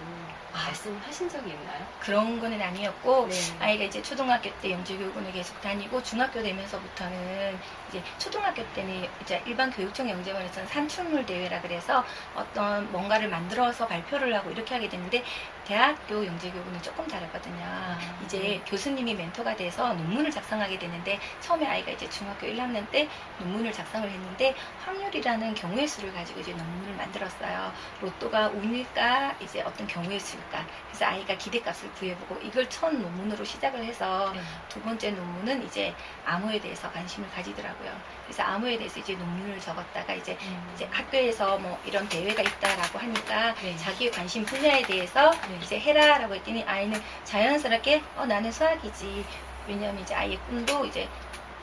말씀하신 적이 있나요? 그런 거는 아니었고, 네. 아이가 이제 초등학교 때 영재교육원을 계속 다니고, 중학교 되면서부터는 이제 초등학교 때는 이제 일반 교육청 영재원에서는 산출물 대회라 그래서 어떤 뭔가를 만들어서 발표를 하고 이렇게 하게 됐는데, 대학교 영재교육은 조금 다르거든요. 이제 교수님이 멘토가 돼서 논문을 작성하게 되는데, 처음에 아이가 이제 중학교 1학년 때 논문을 작성을 했는데, 확률이라는 경우의 수를 가지고 이제 논문을 만들었어요. 로또가 운일까, 이제 어떤 경우의 수일까. 그래서 아이가 기대값을 구해보고, 이걸 첫 논문으로 시작을 해서, 네. 두 번째 논문은 이제 암호에 대해서 관심을 가지더라고요. 그래서 암호에 대해서 이제 논문을 적었다가 이제 학교에서 뭐 이런 대회가 있다라고 하니까 네. 자기의 관심 분야에 대해서 이제 해라라고 했더니 아이는 자연스럽게 나는 수학이지. 왜냐하면 이제 아이의 꿈도 이제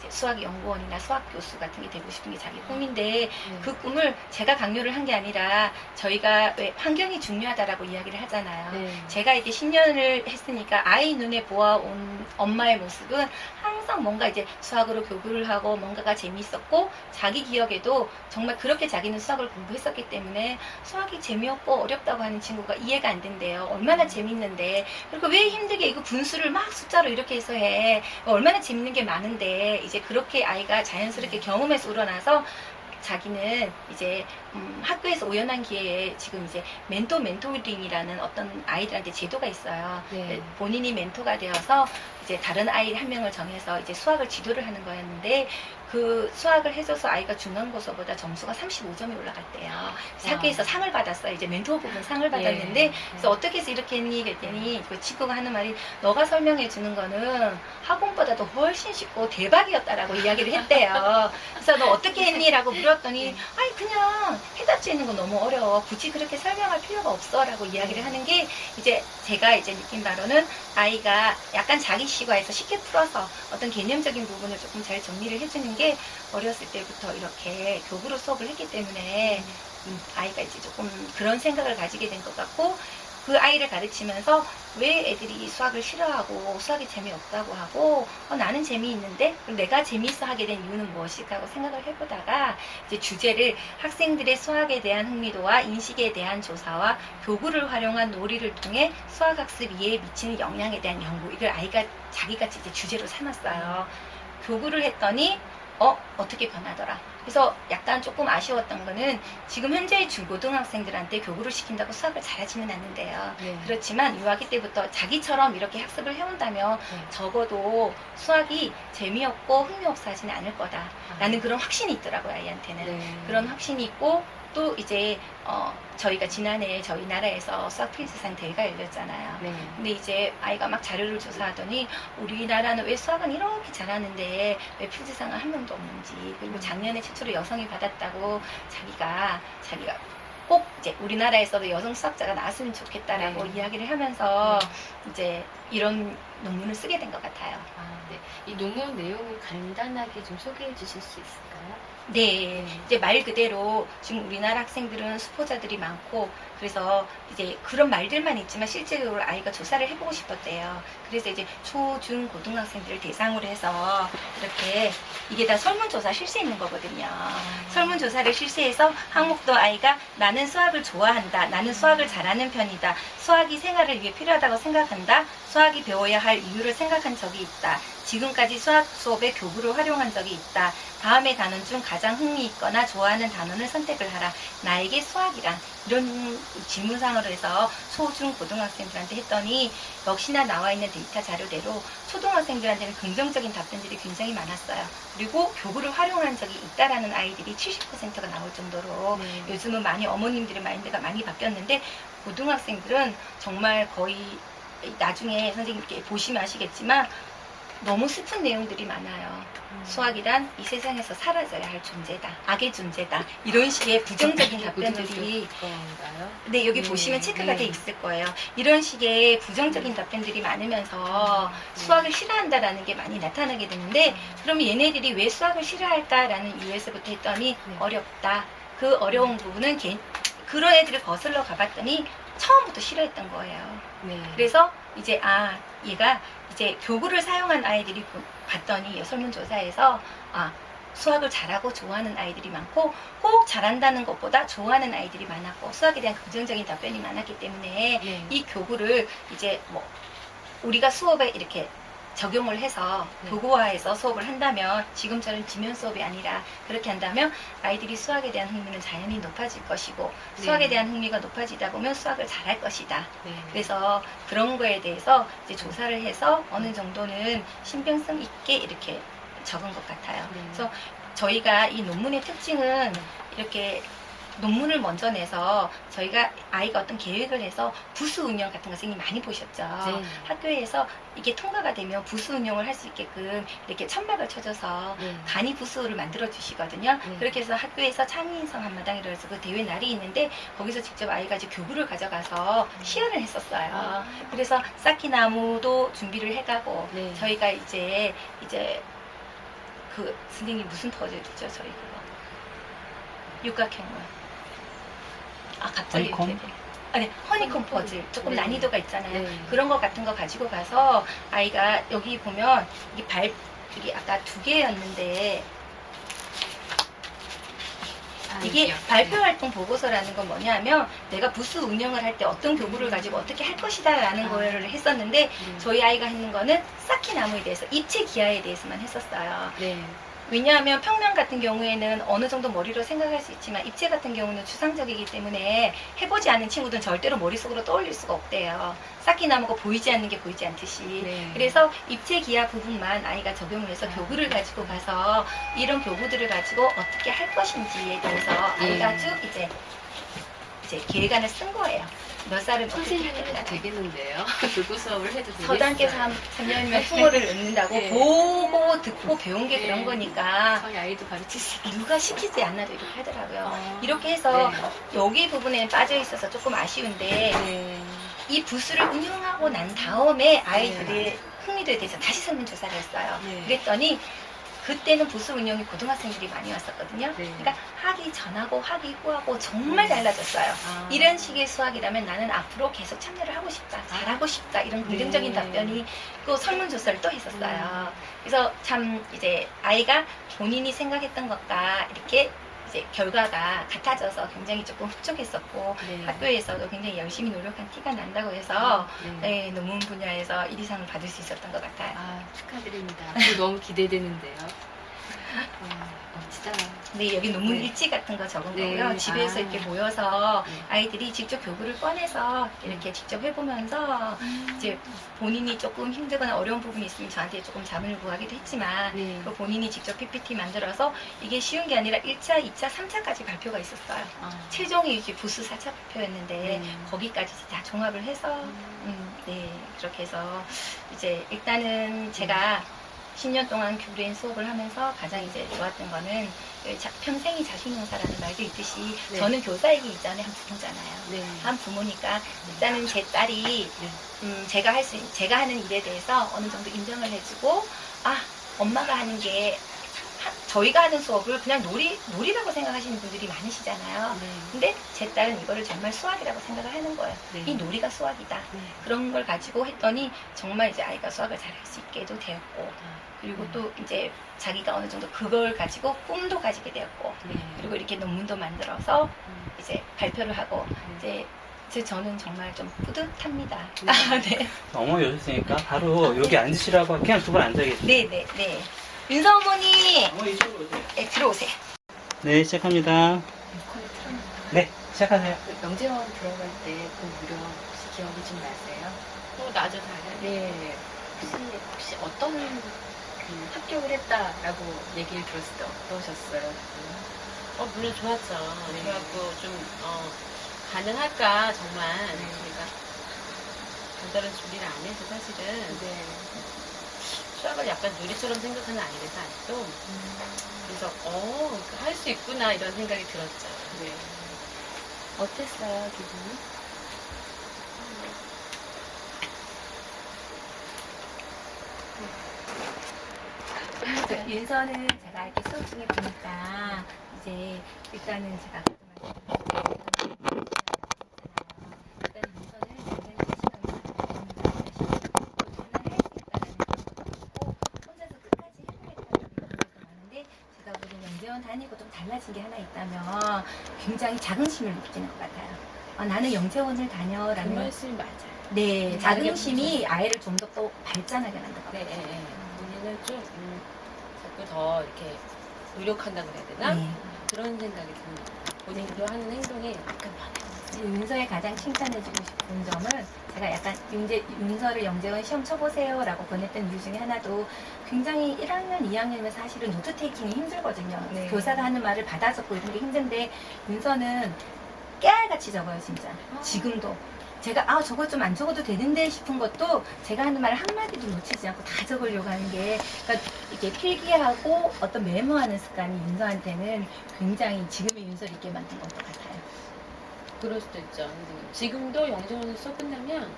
수학연구원이나 수학교수 같은 게 되고 싶은 게 자기 꿈인데 그 꿈을 제가 강요를 한 게 아니라 저희가 왜 환경이 중요하다라고 이야기를 하잖아요. 네. 제가 이게 10년을 했으니까 아이 눈에 보아온 엄마의 모습은 항상 뭔가 이제 수학으로 교육을 하고 뭔가가 재미있었고 자기 기억에도 정말 그렇게 자기는 수학을 공부했었기 때문에 수학이 재미없고 어렵다고 하는 친구가 이해가 안 된대요. 얼마나 재밌는데. 그리고 왜 힘들게 이거 분수를 막 숫자로 이렇게 해서 해. 얼마나 재밌는 게 많은데 이제 그렇게 아이가 자연스럽게 경험에서 우러나서 자기는 이제 학교에서 우연한 기회에 지금 이제 멘토링이라는 어떤 아이들한테 제도가 있어요. 네. 본인이 멘토가 되어서 이제 다른 아이 한 명을 정해서 이제 수학을 지도를 하는 거였는데 그 수학을 해줘서 아이가 중간고사보다 점수가 35점이 올라갔대요. 그래서 학교에서 상을 받았어요. 이제 멘토 부분 상을 받았는데 그래서 어떻게 해서 이렇게 했니? 그랬더니 그 친구가 하는 말이 너가 설명해 주는 거는 학원보다도 훨씬 쉽고 대박이었다라고 이야기를 했대요. 그래서 너 어떻게 했니? 라고 물었더니 아니 그냥 해답지 있는 건 너무 어려워. 굳이 그렇게 설명할 필요가 없어. 라고 이야기를 하는 게 이제 제가 이제 느낀 바로는 아이가 약간 자기 시과에서 쉽게 풀어서 어떤 개념적인 부분을 조금 잘 정리를 해주는 게 어렸을 때부터 이렇게 교구로 수업을 했기 때문에 아이가 이제 조금 그런 생각을 가지게 된 것 같고 그 아이를 가르치면서 왜 애들이 수학을 싫어하고 수학이 재미없다고 하고 나는 재미있는데 내가 재미있어 하게 된 이유는 무엇일까 하고 생각을 해보다가 이제 주제를 학생들의 수학에 대한 흥미도와 인식에 대한 조사와 교구를 활용한 놀이를 통해 수학학습 이해에 미치는 영향에 대한 연구 이걸 아이가 자기같이 이제 주제로 삼았어요. 교구를 했더니 어떻게 변하더라. 그래서 약간 조금 아쉬웠던 거는 지금 현재의 중고등학생들한테 교구를 시킨다고 수학을 잘하지는 않는데요. 그렇지만 유아기 때부터 자기처럼 이렇게 학습을 해온다면 적어도 수학이 재미없고 흥미없어 하지는 않을 거다. 라는 그런 확신이 있더라고요, 아이한테는. 그런 확신이 있고 또 이제 저희가 지난해 저희 나라에서 수학 프린스상 대회가 열렸잖아요. 근데 이제 아이가 막 자료를 조사하더니 우리나라는 왜 수학은 이렇게 잘하는데 왜 프린스상은 한 명도 없는지 그리고 작년에 최초로 여성이 받았다고 자기가 꼭 이제 우리나라에서도 여성 수학자가 나왔으면 좋겠다라고 이야기를 하면서 이제 이런 논문을 쓰게 된 것 같아요. 이 논문 내용을 간단하게 좀 소개해 주실 수 있을까요? 네, 이제 말 그대로 지금 우리나라 학생들은 수포자들이 많고 그래서 이제 그런 말들만 있지만 실제적으로 아이가 조사를 해보고 싶었대요. 그래서 이제 초, 중, 고등학생들을 대상으로 해서 이렇게 이게 다 설문조사 실시했는 거거든요. 설문조사를 실시해서 항목도 아이가 나는 수학을 좋아한다. 나는 수학을 잘하는 편이다. 수학이 생활을 위해 필요하다고 생각한다. 수학이 배워야 할 이유를 생각한 적이 있다. 지금까지 수학 수업에 교구를 활용한 적이 있다. 다음의 단원 중 가장 흥미있거나 좋아하는 단원을 선택을 하라. 나에게 수학이란 이런 질문상으로 해서 초, 중, 고등학생들한테 했더니 역시나 나와 있는 데이터 자료대로 초등학생들한테는 긍정적인 답변들이 굉장히 많았어요. 그리고 교구를 활용한 적이 있다라는 아이들이 70%가 나올 정도로 네. 요즘은 많이 어머님들의 마인드가 많이 바뀌었는데 고등학생들은 정말 거의 나중에 선생님께 보시면 아시겠지만 너무 슬픈 내용들이 많아요. 수학이란 이 세상에서 사라져야 할 존재다. 악의 존재다. 이런 식의 부정적인 답변들이 건가요? 네, 여기 네, 보시면 체크가 네. 돼 있을 거예요. 이런 식의 부정적인 답변들이 많으면서 수학을 싫어한다라는 게 많이 나타나게 되는데 그럼 얘네들이 왜 수학을 싫어할까라는 이유에서부터 했더니 네. 어렵다. 그 어려운 부분은 그런 애들을 거슬러 가봤더니 처음부터 싫어했던 거예요. 네. 그래서 이제 얘가 이제 교구를 사용한 아이들이 봤더니 설문조사에서 수학을 잘하고 좋아하는 아이들이 많고 꼭 잘한다는 것보다 좋아하는 아이들이 많았고 수학에 대한 긍정적인 답변이 많았기 때문에 네. 이 교구를 이제 뭐 우리가 수업에 이렇게 적용을 해서 네. 교구화해서 수업을 한다면 지금처럼 지면 수업이 아니라 그렇게 한다면 아이들이 수학에 대한 흥미는 자연히 높아질 것이고 수학에 네. 대한 흥미가 높아지다 보면 수학을 잘할 것이다. 네. 그래서 그런 거에 대해서 이제 조사를 해서 어느 정도는 신빙성 있게 이렇게 적은 것 같아요. 네. 그래서 저희가 이 논문의 특징은 이렇게 논문을 먼저 내서 저희가 아이가 어떤 계획을 해서 부수 운영 같은 거 선생님 많이 보셨죠? 네. 학교에서 이게 통과가 되면 부수 운영을 할 수 있게끔 이렇게 천막을 쳐줘서 네. 단위 부수를 만들어 주시거든요. 네. 그렇게 해서 학교에서 창의인성 한마당이라고 해서 그 대회 날이 있는데 거기서 직접 아이가 이제 교구를 가져가서 시연을 했었어요. 그래서 쌓기나무도 준비를 해가고 네. 저희가 이제 그 선생님 무슨 퍼즐이죠? 저희 그거 육각형은 갑자기 허니콤? 이렇게 아니 허니콤 퍼즐 조금 네. 난이도가 있잖아요. 네. 그런 거 같은 거 가지고 가서 아이가 여기 보면 이게 이게 아까 2개였는데 이게 여기요. 발표 활동 보고서라는 건 뭐냐면 내가 부스 운영을 할 때 어떤 교구를 가지고 어떻게 할 것이다 라는 거를 했었는데 네. 저희 아이가 했는 거는 쌓기나무에 대해서 입체 기하에 대해서만 했었어요. 네. 왜냐하면 평면 같은 경우에는 어느 정도 머리로 생각할 수 있지만 입체 같은 경우는 추상적이기 때문에 해보지 않은 친구들은 절대로 머릿속으로 떠올릴 수가 없대요. 쌓기나무가 보이지 않는 게 보이지 않듯이. 네. 그래서 입체 기하 부분만 아이가 적용을 해서 교구를 가지고 가서 이런 교구들을 가지고 어떻게 할 것인지에 대해서 아이가 쭉 이제 계획안을 쓴 거예요. 몇 살은 어떻게 선생님이 하겠다. 되겠는데요. 교구 수업을 해도 되겠어요. 서당께서 3년이면 풍어를 얻는다고 네. 보고 듣고 배운 게 네. 그런 거니까 저희 아이도 가르칠 수 있어요. 누가 시키지 않아도 이렇게 하더라고요. 이렇게 해서 네. 여기 부분에 빠져 있어서 조금 아쉬운데 네. 이 부스를 운영하고 난 다음에 아이들의 흥미도에 대해서 다시 설문조사를 했어요. 네. 그랬더니 그때는 부스 운영이 고등학생들이 많이 왔었거든요. 네. 그러니까 하기 전하고 하기 후하고 정말 달라졌어요. 아. 이런 식의 수학이라면 나는 앞으로 계속 참여를 하고 싶다, 잘하고 싶다 이런 긍정적인 네. 답변이 또 설문조사를 또 했었어요. 그래서 참 이제 아이가 본인이 생각했던 것과 이렇게 이제 결과가 같아져서 굉장히 조금 흡족했었고 네. 학교에서도 굉장히 열심히 노력한 티가 난다고 해서 네. 논문 분야에서 1, 2상을 받을 수 있었던 것 같아요. 축하드립니다. 앞으로 너무 기대되는데요. 멋지다. 네, 여기 논문 네. 일지 같은 거 적은 네. 거고요. 집에서 이렇게 모여서 네. 아이들이 직접 교구를 꺼내서 이렇게 직접 해보면서 이제 본인이 조금 힘들거나 어려운 부분이 있으면 저한테 조금 자문을 구하기도 했지만 네. 그 본인이 직접 PPT 만들어서 이게 쉬운 게 아니라 1차, 2차, 3차까지 발표가 있었어요. 최종이 이제 부스 4차 발표였는데 네. 거기까지 다 종합을 해서 네, 그렇게 해서 이제 일단은 제가 10년 동안 교브레인 수업을 하면서 가장 이제 좋았던 거는 평생이 자식농사라는 말도 있듯이 네. 저는 교사이기 이전에 한 부모잖아요. 네. 한 부모니까 일단은 제 딸이 네. 제가 하는 일에 대해서 어느 정도 인정을 해주고 엄마가 하는 게 저희가 하는 수업을 그냥 놀이라고 생각하시는 분들이 많으시잖아요. 네. 근데 제 딸은 이거를 정말 수학이라고 생각을 하는 거예요. 네. 이 놀이가 수학이다. 네. 그런 걸 가지고 했더니 정말 이제 아이가 수학을 잘할 수 있게도 되었고 그리고 또 이제 자기가 어느 정도 그걸 가지고 꿈도 가지게 되었고 네. 그리고 이렇게 논문도 만들어서 이제 발표를 하고 이제 저는 정말 좀 뿌듯합니다. 네. 네. 어머니 오셨으니까 바로 여기 앉으시라고 그냥 두 분 앉아계세요. 네, 네, 네. 윤서 어머니, 이쪽으로 오세요. 네, 들어오세요. 네, 시작합니다. 네, 시작하세요. 명재원 들어갈 때 그 무렵 혹시 기억이 좀 나세요? 나도 다르네. 네. 혹시 어떤 그 합격을 했다라고 얘기를 들었을 때 어떠셨어요? 물론 좋았죠. 네. 그래갖고 좀, 가능할까, 정말. 네. 우리가 별다른 준비를 안 해서 사실은 네. 수학을 약간 놀이처럼 생각하는 아이라서 아직도. 그래서, 할 수 있구나, 이런 생각이 들었죠. 네. 어땠어요, 기분이? 윤서는 제가 이렇게 수업 중에 보니까 이제 일단은 제가 일단 윤서는 굉장히 혼자서 끝까지 해보겠다는 생각이 많은데 제가 보는 영재원 다니고 좀 달라진 게 하나 있다면 굉장히 자긍심을 느끼는 것 같아요. 나는 영재원을 그 다녀라는 말씀이 맞아요. 네, 다르게 자긍심이 아이를 좀 더 또 발전하게 만든 것 네, 같아요. 본인은 좀, 자꾸 더 이렇게 노력한다 그래야 되나? 네. 그런 생각이 듭니다. 본인도 하는 행동이 약간 변해요. 윤서의 가장 칭찬해주고 싶은 점은 제가 약간 윤서를 영재원 시험 쳐보세요라고 보냈던 이유 중에 하나도 굉장히 1학년, 2학년이면 사실은 노트 테이킹이 힘들거든요. 네. 교사가 하는 말을 받아 적고 이런 게 힘든데 윤서는 깨알같이 적어요, 진짜. 지금도. 제가 저거 좀 안 적어도 되는데 싶은 것도 제가 하는 말 한마디도 놓치지 않고 다 적으려고 하는 게 그러니까 이게 필기하고 어떤 메모하는 습관이 윤서한테는 굉장히 지금의 윤서를 있게 만든 것 같아요. 그럴 수도 있죠. 선생님. 지금도 영재원을 수업 끝나면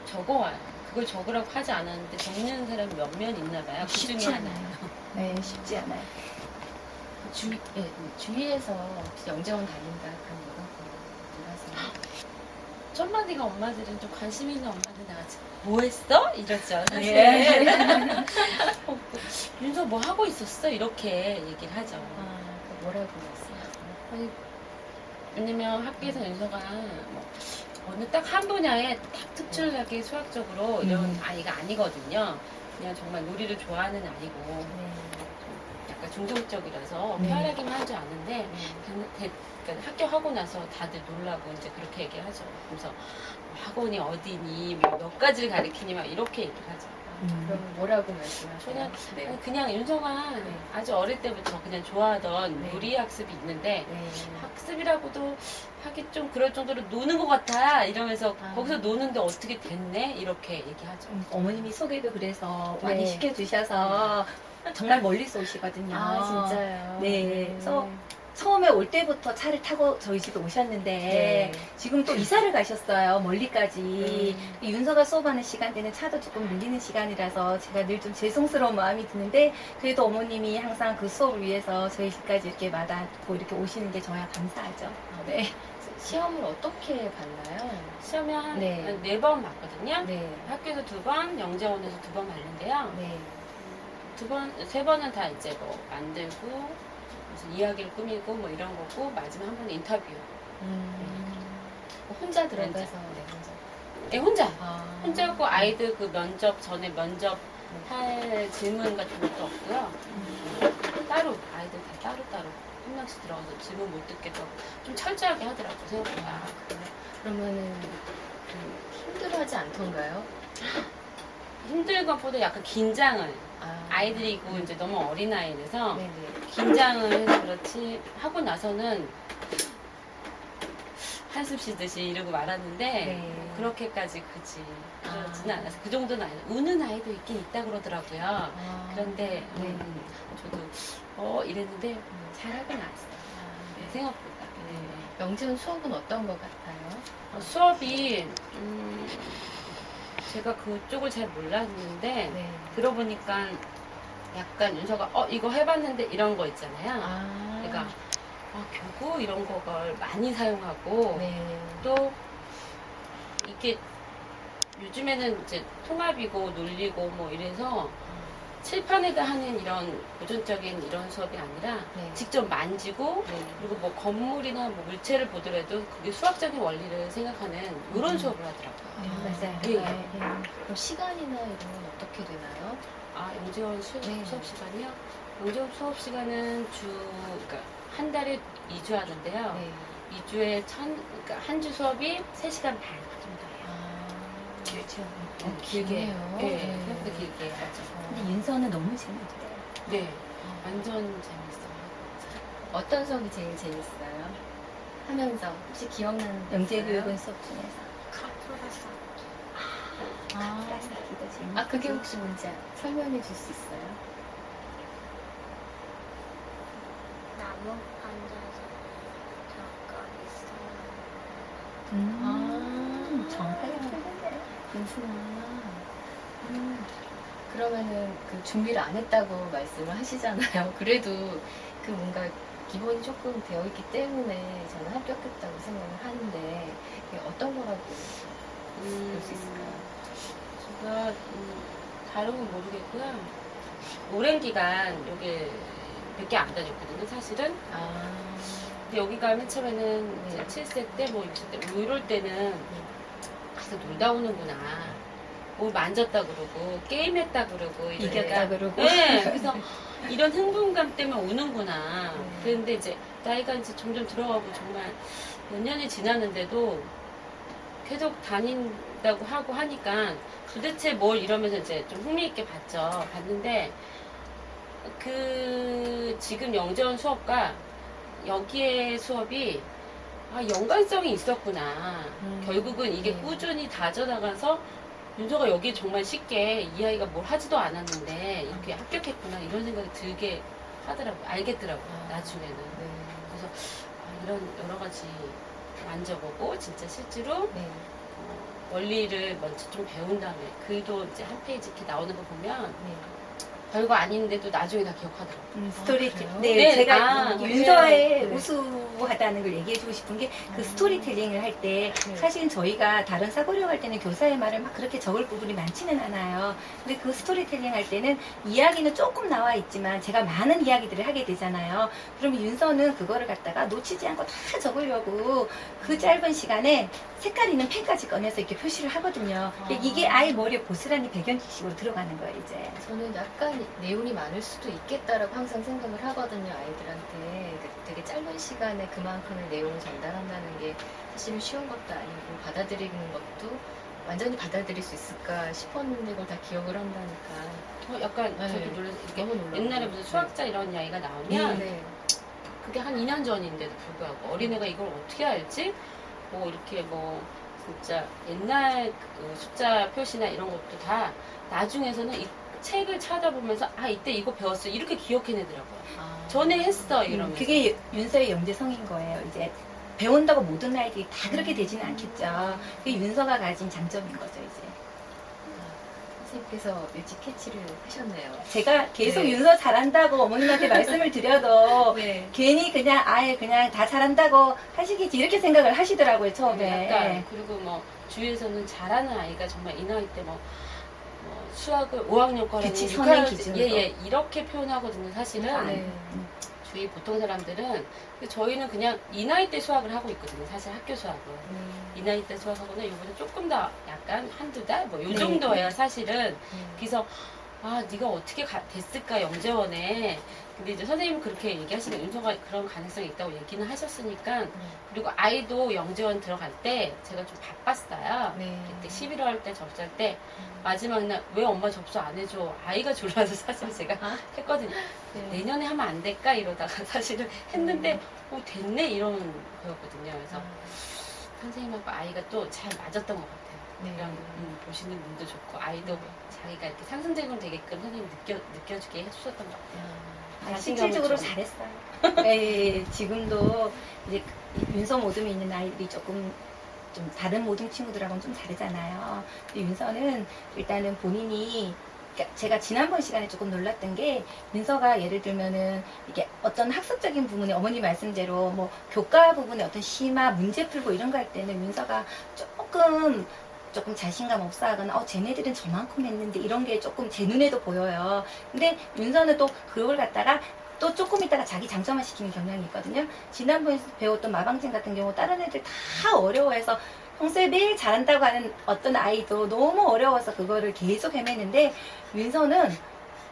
적어와요. 그걸 적으라고 하지 않았는데 적는 사람이 몇몇 있나 봐요. 그 중에 쉽지 하나. 않아요. 네, 쉽지 않아요. 주위에서 혹시 영재원 다닌다 그런 얘기 들으세요? 첫 마디가 엄마들은 좀 관심 있는 엄마들 나같이 뭐 했어? 이러죠. 사실. 예. 윤서 뭐 하고 있었어? 이렇게 얘기를 하죠. 뭐라고 말씀하세요? 아니, 왜냐면 학교에서 윤서가 뭐 어느 딱 한 분야에 딱 특출나게 수학적으로 이런 아이가 아니거든요. 그냥 정말 놀이를 좋아하는 아이고 약간 중성적이라서 네. 편하기만 하지 않은데 그러니까 합격하고 나서 다들 놀라고 이제 그렇게 얘기를 하죠. 그래서 학원이 어디니, 몇 가지를 가르치니 막 이렇게 얘기를 하죠. 그럼 뭐라고 말씀하세요? 저는 네. 그냥 윤서가 아주 어릴 때부터 그냥 좋아하던 네. 놀이 학습이 있는데 네. 학습이라고도 하기 좀 그럴 정도로 노는 것 같아 이러면서 거기서 노는데 어떻게 됐네 이렇게 얘기하죠. 어머님이 소개도 그래서 많이 네. 시켜주셔서 정말 멀리서 오시거든요. 진짜요? 네. 그래서 처음에 올 때부터 차를 타고 저희 집에 오셨는데 네. 지금 또 이사를 가셨어요. 멀리까지. 윤서가 수업하는 시간대는 차도 조금 밀리는 시간이라서 제가 늘 좀 죄송스러운 마음이 드는데 그래도 어머님이 항상 그 수업을 위해서 저희 집까지 이렇게 마다고 이렇게 오시는 게 저야 감사하죠. 네. 시험을 어떻게 봤나요? 시험에 한 네. 4번 봤거든요. 네. 학교에서 2번, 영재원에서 2번 봤는데요. 네. 3번은 다 이제 뭐 만들고 무슨 이야기를 꾸미고 뭐 이런 거고 마지막 한 번은 인터뷰. 혼자 들어가서 혼자. 혼자. 네, 혼자. 아. 혼자고 아이들 그 면접 전에 면접 할 질문 같은 것도 없고요. 따로 아이들 다 따로 한 명씩 들어가서 질문 못 듣게 좀 철저하게 하더라고요 생각보다. 그러면은 힘들어하지 않던가요? 힘든 것보다 약간 긴장을 아이들이고 이제 너무 어린 아이라서 긴장을 해서 그렇지 하고 나서는 한숨 쉬듯이 이러고 말았는데 그렇게까지 그렇지는 않아서 그 정도는 아니에요. 우는 아이도 있긴 있다 그러더라고요. 그런데 저도 이랬는데 잘하고 나왔어요. 생각보다. 영재원 수업은 어떤 것 같아요? 수업이 제가 그쪽을 잘 몰랐는데 들어보니까 약간 윤서가 이거 해봤는데 이런 거 있잖아요. 그러니까 교구 이런 거를 많이 사용하고 또 이게 요즘에는 이제 통합이고 논리고 뭐 이래서 칠판에다 하는 이런 고전적인 이런 수업이 아니라 네. 직접 만지고 네. 그리고 뭐 건물이나 뭐 물체를 보더라도 그게 수학적인 원리를 생각하는 이런 수업을 하더라고요. 맞아요. 예. 그럼 시간이나 이런 건 어떻게 되나요? 아, 영재원 네. 수업 시간이요? 영재원 수업 시간은 그러니까 한 달에 2주 하는데요. 네. 2주에 그러니까 한 주 수업이 3시간 반 정도예요. 아, 그렇죠. 길게. 기네요. 네, 생각보다 길게 하죠. 근데 윤서는 너무 재밌대요. 네, 완전 재밌어요. 어떤 수업이 제일 재밌어요? 하면서 혹시 기억나는 게 영재교육은 있어요? 수업 중에서 아, 플라스틱도 재밌고. 아, 그게 혹시 뭔지 설명해 줄 수 있어요? 나무 앉아서 잠깐 있어요. 정확하게 틀린데. 그렇구나. 그러면은 그 준비를 안 했다고 말씀을 하시잖아요. 그래도 그 뭔가 기본이 조금 되어 있기 때문에 저는 합격했다고 생각을 하는데 그게 어떤 거라고 볼 수 있을까요? 제가 다른 건 모르겠고요. 오랜 기간 여기 몇 개 안 다녔거든요, 사실은. 아, 근데 여기가 맨 처음에는 네. 7세 때, 뭐 6세 때, 뭐 이럴 때는 가서 놀다 오는구나. 뭐 만졌다 그러고, 게임했다 그러고, 이겼다 이러니까. 그러고. 네, 그래서 이런 흥분감 때문에 오는구나. 네. 그런데 이제 나이가 이제 점점 들어가고 정말 몇 년이 지났는데도 계속 다닌다고 하고 하니까 도대체 뭘 이러면서 이제 좀 흥미있게 봤는데 그 지금 영재원 수업과 여기에 수업이 연관성이 있었구나. 결국은 이게 네. 꾸준히 다져나가서 윤서가 여기에 정말 쉽게 이 아이가 뭘 하지도 않았는데 이렇게 합격했구나 이런 생각이 들게 하더라고요. 알겠더라고요. 나중에는. 네. 그래서 이런 여러 가지 만져보고 진짜 실제로 네. 원리를 먼저 좀 배운 다음에 글도 이제 한 페이지 이렇게 나오는 거 보면 네. 별거 아닌데도 나중에 다 기억하더라고요. 스토리. 그래요? 네, 네, 제가 그래요? 윤서의 네. 우수하다는 걸 얘기해주고 싶은 게 그 스토리텔링을 할 때 네. 사실은 저희가 다른 사고력 할 때는 교사의 말을 막 그렇게 적을 부분이 많지는 않아요. 근데 그 스토리텔링 할 때는 이야기는 조금 나와 있지만 제가 많은 이야기들을 하게 되잖아요. 그러면 윤서는 그거를 갖다가 놓치지 않고 다 적으려고 그 짧은 시간에 색깔 있는 펜까지 꺼내서 이렇게 표시를 하거든요. 이게 아이 머리에 고스란히 백연지식으로 들어가는 거예요, 이제. 저는 약간 내용이 많을 수도 있겠다라고 항상 생각을 하거든요, 아이들한테. 되게 짧은 시간에 그만큼의 내용을 전달한다는 게 사실은 쉬운 것도 아니고 받아들이는 것도 완전히 받아들일 수 있을까 싶었는데 그걸 다 기억을 한다니까. 약간 네. 저도 놀라서 이게 너무 놀라워요. 옛날에 무슨 수학자 이런 이야기가 나오면 네. 그게 한 2년 전인데도 불구하고 어린애가 이걸 어떻게 알지? 뭐 이렇게 뭐 진짜 옛날 그 숫자 표시나 이런 것도 다 나중에서는 이 책을 찾아보면서 이때 이거 배웠어 이렇게 기억해내더라고요. 아. 전에 했어 이러면서. 그게 윤서의 영재성인 거예요. 이제 배운다고 모든 아이들이 다 그렇게 되지는 않겠죠. 그게 윤서가 가진 장점인 거죠, 이제. 선생님께서 일찍 캐치를 하셨네요. 제가 계속 네. 윤서 잘한다고 어머님한테 말씀을 드려도 네. 괜히 그냥 아예 그냥 다 잘한다고 하시겠지 이렇게 생각을 하시더라고요, 처음에. 약간 그리고 뭐 주위에서는 잘하는 아이가 정말 이 나이 때 뭐 수학을 5학년 거라는 규칙 선행 6학년 기준으로. 예 이렇게 표현하거든요. 사실은 네. 주위 보통 사람들은 근데 저희는 그냥 이 나이 때 수학을 하고 있거든요. 사실 학교 수학은 이 나이 때 수학하거나 이거보다 조금 더 약간 한두 달 뭐 요 네. 정도예요. 사실은 그래서 네가 어떻게 됐을까 영재원에 근데 이제 선생님은 그렇게 얘기하시는 윤서가 그런 가능성이 있다고 얘기는 하셨으니까 그리고 아이도 영재원 들어갈 때 제가 좀 바빴어요. 네. 그때 11월 때 접수할 때 마지막 날 왜 엄마 접수 안 해줘 아이가 졸라서 사실 제가 했거든요. 네. 내년에 하면 안 될까 이러다가 사실은 했는데 됐네 이런 거였거든요. 그래서 선생님하고 아이가 또 잘 맞았던 것 같아요. 네. 이런 보시는 눈도 좋고 아이도 자기가 이렇게 상승작용 되게끔 선생님 느껴주게 해주셨던 것 같아요. 실질적으로 자신감을 잘했어요. 네, 지금도 이제 윤서 모듬이 있는 아이들이 조금 좀 다른 모듬 친구들하고는 좀 다르잖아요. 근데 윤서는 일단은 본인이 그러니까 제가 지난번 시간에 조금 놀랐던 게 윤서가 예를 들면은 이게 어떤 학습적인 부분에 어머니 말씀대로 뭐 교과 부분에 어떤 심화 문제 풀고 이런 거 할 때는 윤서가 조금 조금 자신감 없어 하거나 쟤네들은 저만큼 했는데 이런 게 조금 제 눈에도 보여요. 근데 윤서는 또 그걸 갖다가 또 조금 있다가 자기 장점화 시키는 경향이 있거든요. 지난번에 배웠던 마방진 같은 경우 다른 애들 다 어려워해서 평소에 매일 잘한다고 하는 어떤 아이도 너무 어려워서 그거를 계속 헤매는데 윤서는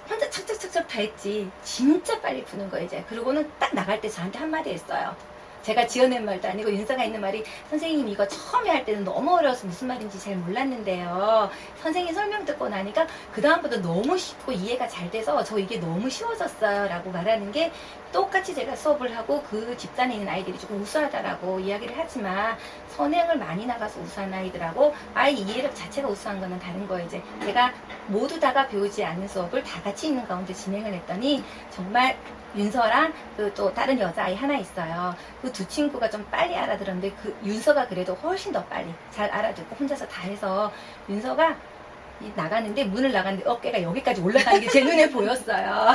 혼자 착착착착 다 했지. 진짜 빨리 푸는 거예요, 이제. 그러고는 딱 나갈 때 저한테 한마디 했어요. 제가 지어낸 말도 아니고 윤서가 있는 말이 선생님 이거 처음에 할 때는 너무 어려워서 무슨 말인지 잘 몰랐는데요. 선생님 설명 듣고 나니까 그 다음부터 너무 쉽고 이해가 잘 돼서 저 이게 너무 쉬워졌어요 라고 말하는 게 똑같이 제가 수업을 하고 그 집단에 있는 아이들이 조금 우수하다라고 이야기를 하지만 선행을 많이 나가서 우수한 아이들하고 아이 이해력 자체가 우수한 거는 다른 거예요. 이제 제가 모두 다가 배우지 않는 수업을 다 같이 있는 가운데 진행을 했더니 정말 윤서랑 그 또 다른 여자아이 하나 있어요. 그 두 친구가 좀 빨리 알아들었는데 그 윤서가 그래도 훨씬 더 빨리 잘 알아듣고 혼자서 다 해서 윤서가 나가는데 문을 나갔는데 어깨가 여기까지 올라가는 게 제 눈에 보였어요.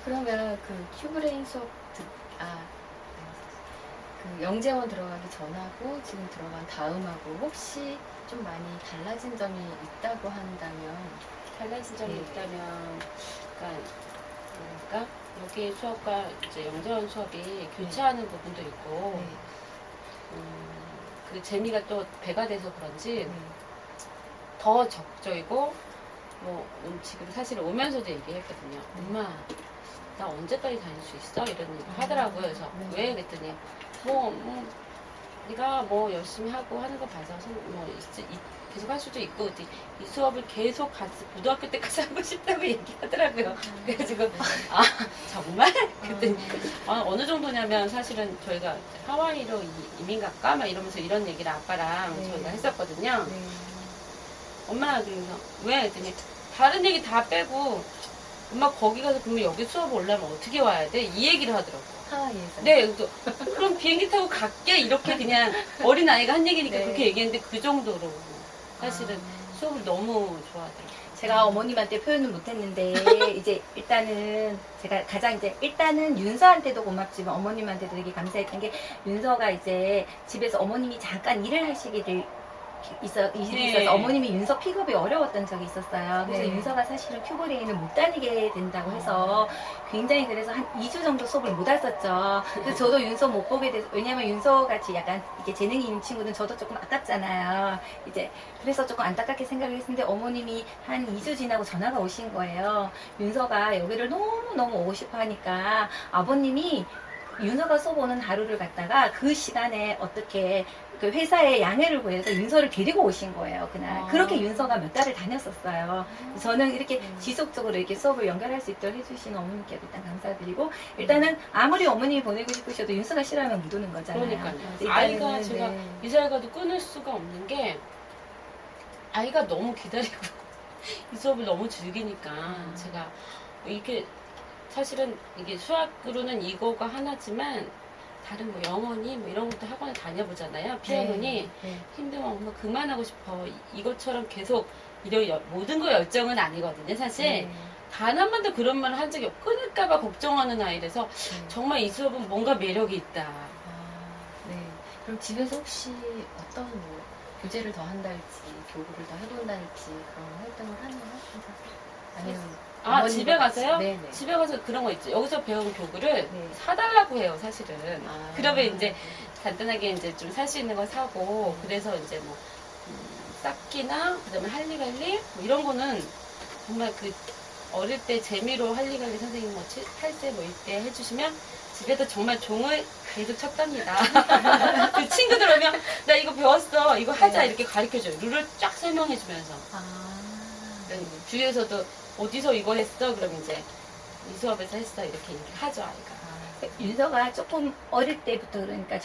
그러면 그 큐브레인 수업 그 영재원 들어가기 전하고 지금 들어간 다음하고 혹시 좀 많이 달라진 점이 있다고 한다면 달라진 점이 네. 있다면, 그러니까 여기 수업과 이제 영재원 수업이 교차하는 부분도 있고, 그 재미가 또 배가 돼서 그런지 더 적적이고, 뭐 지금 사실 오면서도 얘기했거든요. 엄마, 나 언제까지 다닐 수 있어? 이런 얘기 하더라고요. 그래서 왜? 그랬더니 네가 뭐 열심히 하고 하는 거 봐서 계속 할 수도 있고 이 수업을 계속 같이 고등학교 때까지 하고 싶다고 얘기하더라고요. 그래가지고 정말? 그랬더니 어느 정도냐면 사실은 저희가 하와이로 이민 갈까? 막 이러면서 이런 얘기를 아빠랑 저희가 했었거든요. 엄마 그래서 왜? 그랬더니 다른 얘기 다 빼고 엄마 거기 가서 그러면 여기 수업 올라면 어떻게 와야 돼? 이 얘기를 하더라고요. 하와이에서. 네, 그래서 그럼 비행기 타고 갈게 이렇게 그냥 어린 아이가 한 얘기니까 네. 그렇게 얘기했는데 그 정도로 사실은 수업을 너무 좋아하더라고요. 제가 어머님한테 표현을 못했는데 이제 일단은 제가 가장 이제 일단은 윤서한테도 고맙지만 어머님한테도 되게 감사했던 게 윤서가 이제 집에서 어머님이 잠깐 일을 하시게 될 일이 있어서 어머님이 윤서 픽업이 어려웠던 적이 있었어요. 그래서 네. 윤서가 사실은 큐브레인을 못 다니게 된다고 해서 굉장히 그래서 한 2주 정도 수업을 못 왔었죠. 그래서 저도 윤서 못 보게 돼서 왜냐면 윤서 같이 약간 이렇게 재능이 있는 친구는 저도 조금 아깝잖아요. 이제 그래서 조금 안타깝게 생각을 했는데 어머님이 한 2주 지나고 전화가 오신 거예요. 윤서가 여기를 너무너무 오고 싶어 하니까 아버님이 윤서가 수업 오는 하루를 갖다가 그 시간에 어떻게 그 회사에 양해를 구해서 윤서를 데리고 오신 거예요, 그날. 그렇게 윤서가 몇 달을 다녔었어요. 저는 이렇게 지속적으로 이렇게 수업을 연결할 수 있도록 해주시는 어머님께 일단 감사드리고, 일단은 아무리 어머님이 보내고 싶으셔도 윤서가 싫어하면 못 오는 거잖아요. 그러니까요. 일단은, 아이가 제가 네. 이사를 가도 끊을 수가 없는 게 아이가 너무 기다리고 이 수업을 너무 즐기니까 제가 이렇게 사실은 이게 수학으로는 이거가 하나지만 다른 뭐 영어니 뭐 이런 것도 학원에 다녀보잖아요. 피아노니 네. 힘들면 엄마 그만하고 싶어. 이것처럼 계속 모든 거 열정은 아니거든요. 사실 네. 단 한 번도 그런 말을 한 적이 없고 끊을까봐 걱정하는 아이라서 정말 이 수업은 뭔가 매력이 있다. 네. 그럼 집에서 혹시 어떤 뭐 교재를 더 한달지, 교구를 더 해본달지 그런 활동을 하나요? 아니면 집에 가서요? 네네. 집에 가서 그런 거 있죠. 여기서 배운 교구를 네. 사달라고 해요, 사실은. 아. 그러면 이제 간단하게 이제 좀 살 수 있는 거 사고, 그래서 이제 뭐, 쌓기나, 그 다음에 할리갈리, 뭐 이런 거는 정말 그 어릴 때 재미로 할리갈리 선생님 뭐 8세 뭐 이때 해주시면 집에서 정말 종을 계속 쳤답니다. 그 친구들 오면 나 이거 배웠어. 이거 하자. 네. 이렇게 가르쳐줘요. 룰을 쫙 설명해주면서. 주위에서도 어디서 이거 했어? 그럼 이제 이 수업에서 했어. 이렇게 얘기하죠, 아이가. 윤서가 조금 어릴 때부터 그러니까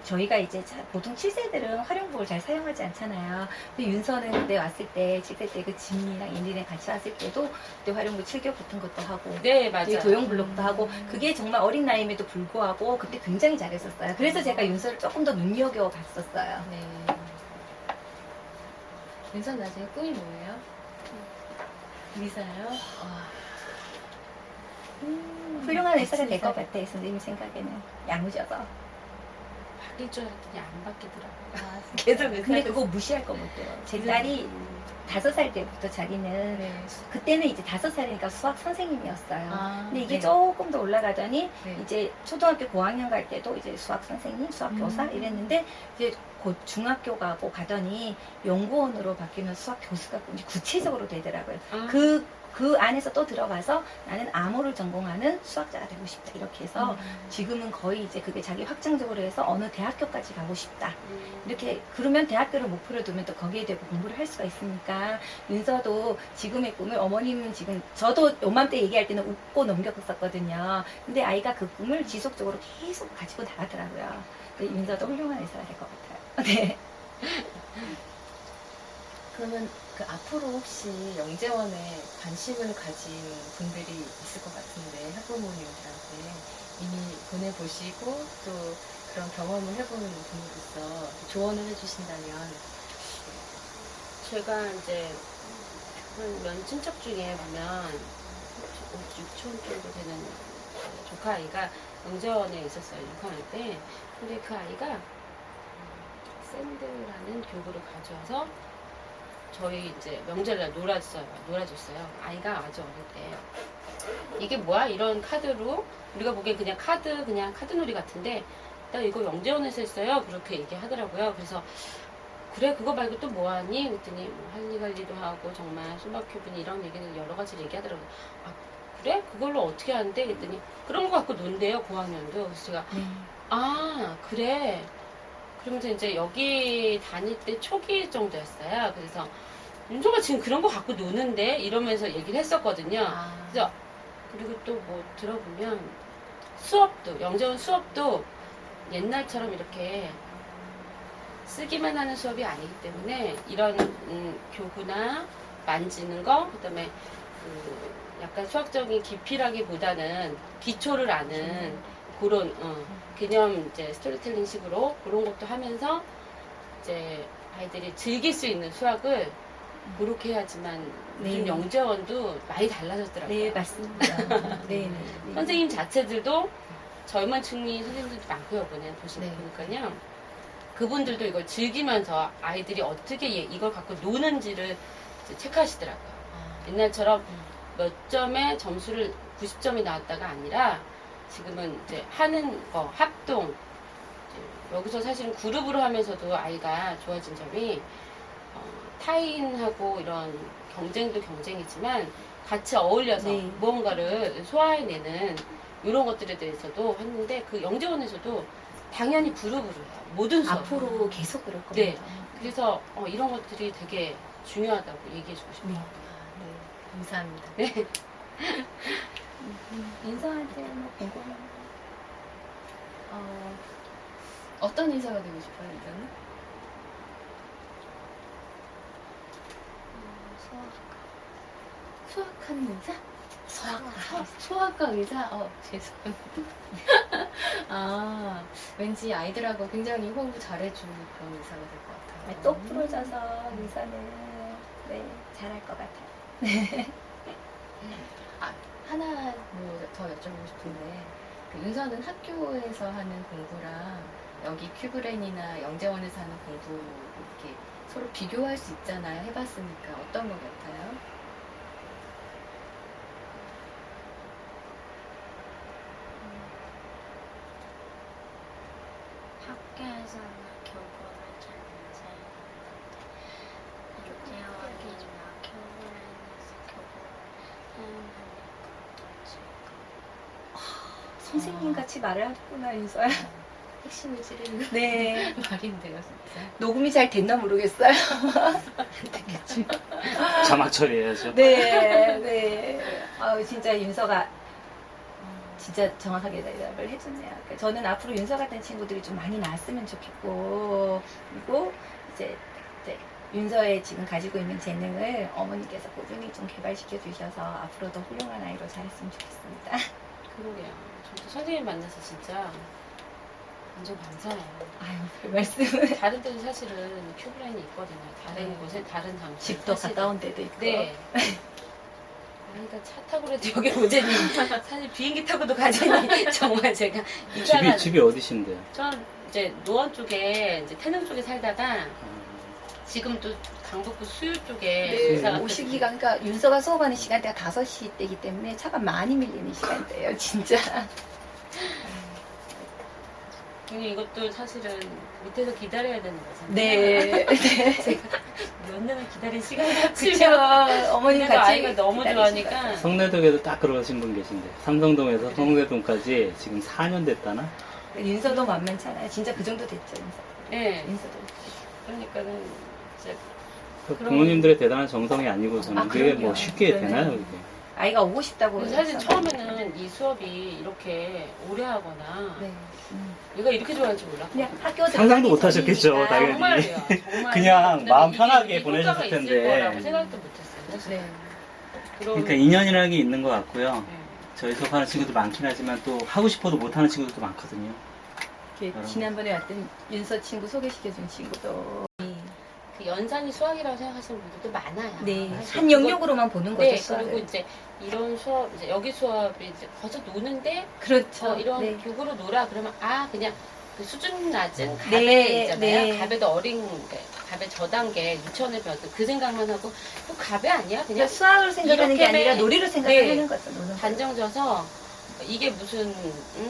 저희가 이제 보통 7세들은 활용복을 잘 사용하지 않잖아요. 근데 윤서는 그때 왔을 때 7세 때 그 지민이랑 인리랑 같이 왔을 때도 그때 활용복 7교 붙은 것도 하고 네, 맞아요. 도형 블록도 하고 그게 정말 어린 나이임에도 불구하고 그때 굉장히 잘했었어요. 그래서 제가 윤서를 조금 더 눈여겨 봤었어요. 네. 윤선 나중에 꿈이 뭐예요? 미사요? 와. 훌륭한 의사가 될 것 같아요. 선생님 생각에는 야무져서. 바뀔 줄 알았더니 안 바뀌더라고요. 아, 계속 근데 그거 무시할 거 못 돼요. 제 딸이 5살 때부터 자기는 네. 그때는 이제 5살이니까 수학 선생님이었어요. 아, 근데 이게 네. 조금 더 올라가더니 네. 이제 초등학교 고학년 갈 때도 이제 수학 선생님, 수학 교사 이랬는데 이제 곧 중학교 가더니 연구원으로 바뀌면 수학 교수가 이제 구체적으로 되더라고요. 아. 그 안에서 또 들어가서 나는 암호를 전공하는 수학자가 되고 싶다 이렇게 해서 지금은 거의 이제 그게 자기 확장적으로 해서 어느 대학교까지 가고 싶다 이렇게 그러면 대학교를 목표로 두면 또 거기에 대고 공부를 할 수가 있으니까 윤서도 지금의 꿈을 어머님은 지금 저도 요맘때 얘기할 때는 웃고 넘겼었거든요. 근데 아이가 그 꿈을 지속적으로 계속 가지고 나가더라고요. 근데 윤서도 훌륭한 의사가 될 것 같아요. 네. 그러면 그 앞으로 혹시 영재원에 관심을 가진 분들이 있을 것 같은데 학부모님들한테 이미 보내보시고 또 그런 경험을 해보는 분으로서 조언을 해주신다면 제가 이제 면 친척 중에 보면 6촌 정도 되는 조카 아이가 영재원에 있었어요. 6학년 때. 근데 그 아이가 샌드라는 교구를 가져와서 저희 이제 명절날 놀아줬어요. 아이가 아주 어릴 때. 이게 뭐야? 이런 카드로 우리가 보기엔 그냥 카드놀이 같은데 나 이거 영재원에서 했어요. 그렇게 얘기하더라고요. 그래서 그래 그거 말고 또 뭐하니? 그랬더니 뭐 할리갈리도 하고 정말 수박큐브니 이런 얘기는 여러 가지를 얘기하더라고요. 아 그래? 그걸로 어떻게 하는데? 그랬더니 그런 거 갖고 논대요. 고학년도. 그래서 제가 아 그래. 그러면서 이제 여기 다닐 때 초기 정도였어요. 그래서 윤서가 지금 그런 거 갖고 노는데 이러면서 얘기를 했었거든요. 그래서 그리고 또 뭐 들어보면 수업도 영재원 수업도 옛날처럼 이렇게 쓰기만 하는 수업이 아니기 때문에 이런 교구나 만지는 거 그다음에 약간 수학적인 깊이라기보다는 기초를 아는 그런 개념 이제 스토리텔링 식으로 그런 것도 하면서 이제 아이들이 즐길 수 있는 수학을 그렇게 해야지만 네. 요즘 영재원도 많이 달라졌더라고요. 네, 맞습니다. 네, 네. 선생님 자체들도 젊은 층이 선생님들도 많고요. 이번에 보니까요. 그분들도 이걸 즐기면서 아이들이 어떻게 이걸 갖고 노는지를 이제 체크하시더라고요. 옛날처럼 몇 점에 점수를 90점이 나왔다가 아니라 지금은 이제 하는 거, 합동. 이제 여기서 사실은 그룹으로 하면서도 아이가 좋아진 점이 타인하고 이런 경쟁도 경쟁이지만 같이 어울려서 네. 무언가를 소화해내는 이런 것들에 대해서도 했는데 그 영재원에서도 당연히 그룹으로 해요. 모든 수업. 앞으로 계속 그럴 겁니다. 네. 그래서 이런 것들이 되게 중요하다고 얘기해주고 싶어요. 네. 감사합니다. 네. 인서한테 뭐 궁금한 어떤 인사가 되고 싶어요, 인사는? 수학하는 의사? 소아과 의사? 죄송합니다. 아, 왠지 아이들하고 굉장히 호흡 잘해주는 그런 의사가 될 것 같아요. 똑 부러져서 인서는 네, 잘할 것 같아요. 하나 뭐 더 여쭤보고 싶은데 그 윤서는 학교에서 하는 공부랑 여기 큐브레인이나 영재원에서 하는 공부 이렇게 서로 비교할 수 있잖아요. 해봤으니까 어떤 것 같아요? 학교에서는 교구를 잘 못해요. 영재원이나 교구에서 교구를 선생님 같이 말을 하구나, 인서야. 핵심을 찌르는 네. 말인데요, 진짜. 녹음이 잘 됐나 모르겠어요. 자막 처리해야죠. 네, 네. 진짜 윤서가 진짜 정확하게 대답을 해줬네요. 그러니까 저는 앞으로 윤서 같은 친구들이 좀 많이 나왔으면 좋겠고, 그리고 이제 윤서의 지금 가지고 있는 재능을 어머니께서 꾸준히 좀 개발시켜 주셔서 앞으로도 훌륭한 아이로 자랐으면 좋겠습니다. 그러게요. 저도 선생님 만나서 진짜 완전 감사해요. 아유, 별 말씀을. 다른 데도 사실은 큐브라인이 있거든요. 다른 곳에 다른 장소. 집도 가까운 데도 있고. 네. 그러니까 차 타고라도 여기 오제니 사실 비행기 타고도 가자니 정말 제가 집이 어디신데요? 전 이제 노원 쪽에 이제 태릉 쪽에 살다가 지금 또 강북구 수유 쪽에 이사 갔거든요. 오시기가 그러니까 윤서가 수업하는 시간대가 5시 때이기 때문에 차가 많이 밀리는 시간대예요, 진짜. 이것도 사실은 밑에서 기다려야 되는 거잖아요. 네. 몇 년을 기다린 시간이 그쵸. 합치면 어머님 그래도 같이 아이가 너무 기다리시니까. 좋아하니까 성내동에도 딱 그러신 분 계신데 삼성동에서 성내동까지 지금 4년 됐다나? 윤서도 만만찮아요. 진짜 그 정도 됐죠, 윤서. 예. 윤서도. 그러니까는 이제 그 그럼- 부모님들의 대단한 정성이 아니고서는 아, 그게 뭐 그럼요. 쉽게 그러면- 되나요, 그게? 아이가 오고 싶다고. 근데 사실 해서. 처음에는 이 수업이 이렇게 오래 하거나 네. 얘가 이렇게 좋아할 줄 몰랐거든요. 그냥 학교 상상도 못 들어가기 하셨겠죠, 전이니까. 당연히. 정말요. 정말. 그냥 마음 편하게 이게 보내셨을 효과가 있을 텐데. 거라고 생각도 못했어요. 사실. 네. 그럼 그러니까 인연이라는 게 있는 것 같고요. 네. 저희 수업하는 친구도 많긴 하지만 또 하고 싶어도 못하는 친구들도 많거든요. 이렇게 여러분. 지난번에 왔던 윤서 친구 소개시켜준 친구도. 그 연산이 수학이라고 생각하시는 분들도 많아요. 네. 사실 한 그거- 영역으로만 보는 거죠, 네, 수학을. 그리고 이제 이런 수업, 이제 여기 수업이 이제 거기서 노는데 그렇죠. 이런 네. 교구로 놀아 그러면 그냥 그 수준 낮은 갑에 네, 있잖아요. 네. 갑에도 어린 갑의 저단계 유치원을 배웠던 그 생각만 하고 갑에 아니야? 그냥 그러니까 수학을 생각하는 게 이렇게 아니라 매- 놀이를 생각하는 네. 거죠. 노는 거. 단정져서 이게 무슨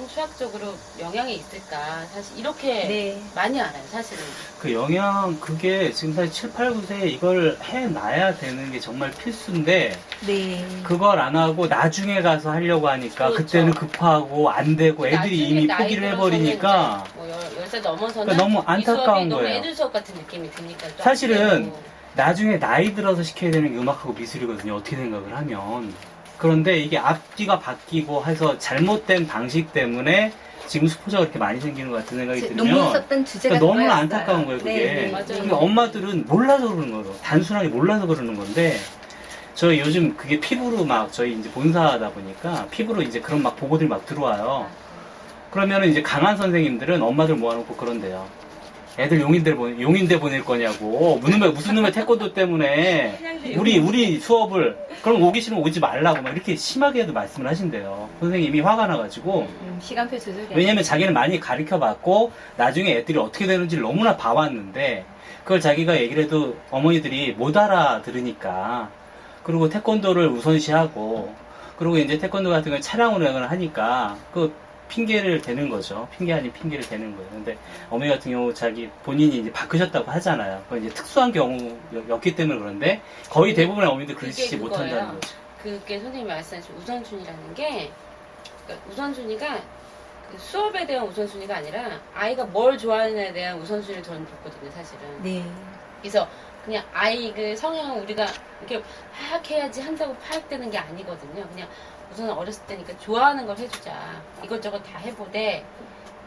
수학적으로 영향이 있을까 사실 이렇게 네. 많이 알아요 사실은. 그 영양, 그게 지금 사실 7, 8, 9세에 이걸 해놔야 되는 게 정말 필수인데, 네. 그걸 안 하고 나중에 가서 하려고 하니까 그렇죠. 그때는 급하고 안 되고 애들이 나중에 이미 나이 포기를 들어서는 해버리니까 이제 뭐 10살 넘어서는 그러니까 너무 이 수업이 안타까운 너무 거예요. 애들 수업 같은 느낌이 드니까 또 사실은 안 되고. 나중에 나이 들어서 시켜야 되는 게 음악하고 미술이거든요. 어떻게 생각을 하면. 그런데 이게 앞뒤가 바뀌고 해서 잘못된 방식 때문에 지금 수포자가 그렇게 많이 생기는 것 같은 생각이 논문 들면 썼던 주제가 그러니까 너무나 그거였어요. 안타까운 거예요, 그게. 네, 네, 맞아요. 네. 근데 엄마들은 몰라서 그러는 거예요. 단순하게 몰라서 그러는 건데, 저희 요즘 그게 피부로 막, 저희 이제 본사하다 보니까, 피부로 이제 그런 막 보고들이 막 들어와요. 그러면은 이제 강한 선생님들은 엄마들 모아놓고 그런대요. 애들 용인대 보낼 거냐고. 무슨 놈의 태권도 때문에 우리 수업을, 그럼 오기 싫으면 오지 말라고 막 이렇게 심하게도 말씀을 하신대요. 선생님이 화가 나가지고. 시간표 조절이. 왜냐면 자기는 많이 가르쳐 봤고 나중에 애들이 어떻게 되는지를 너무나 봐왔는데 그걸 자기가 얘기를 해도 어머니들이 못 알아들으니까. 그리고 태권도를 우선시하고 그리고 이제 태권도 같은 걸 차량 운행을 하니까 그 핑계를 대는 거죠. 핑계 아닌 핑계를 대는 거예요. 근데 어머니 같은 경우 자기 본인이 이제 바꾸셨다고 하잖아요. 그건 이제 특수한 경우였기 때문에 그런데 거의 대부분의 어머니들 그러시지 그게 못한다는 그거예요. 거죠. 그게 선생님이 말씀하신 우선순위라는 게 그러니까 우선순위가 그 수업에 대한 우선순위가 아니라 아이가 뭘 좋아하느냐에 대한 우선순위를 저는 뒀거든요 사실은. 네. 그래서 그냥 아이 그 성향을 우리가 이렇게 파악해야지 한다고 파악되는 게 아니거든요. 그냥 우선 어렸을 때니까 좋아하는 걸 해주자. 이것저것 다 해보되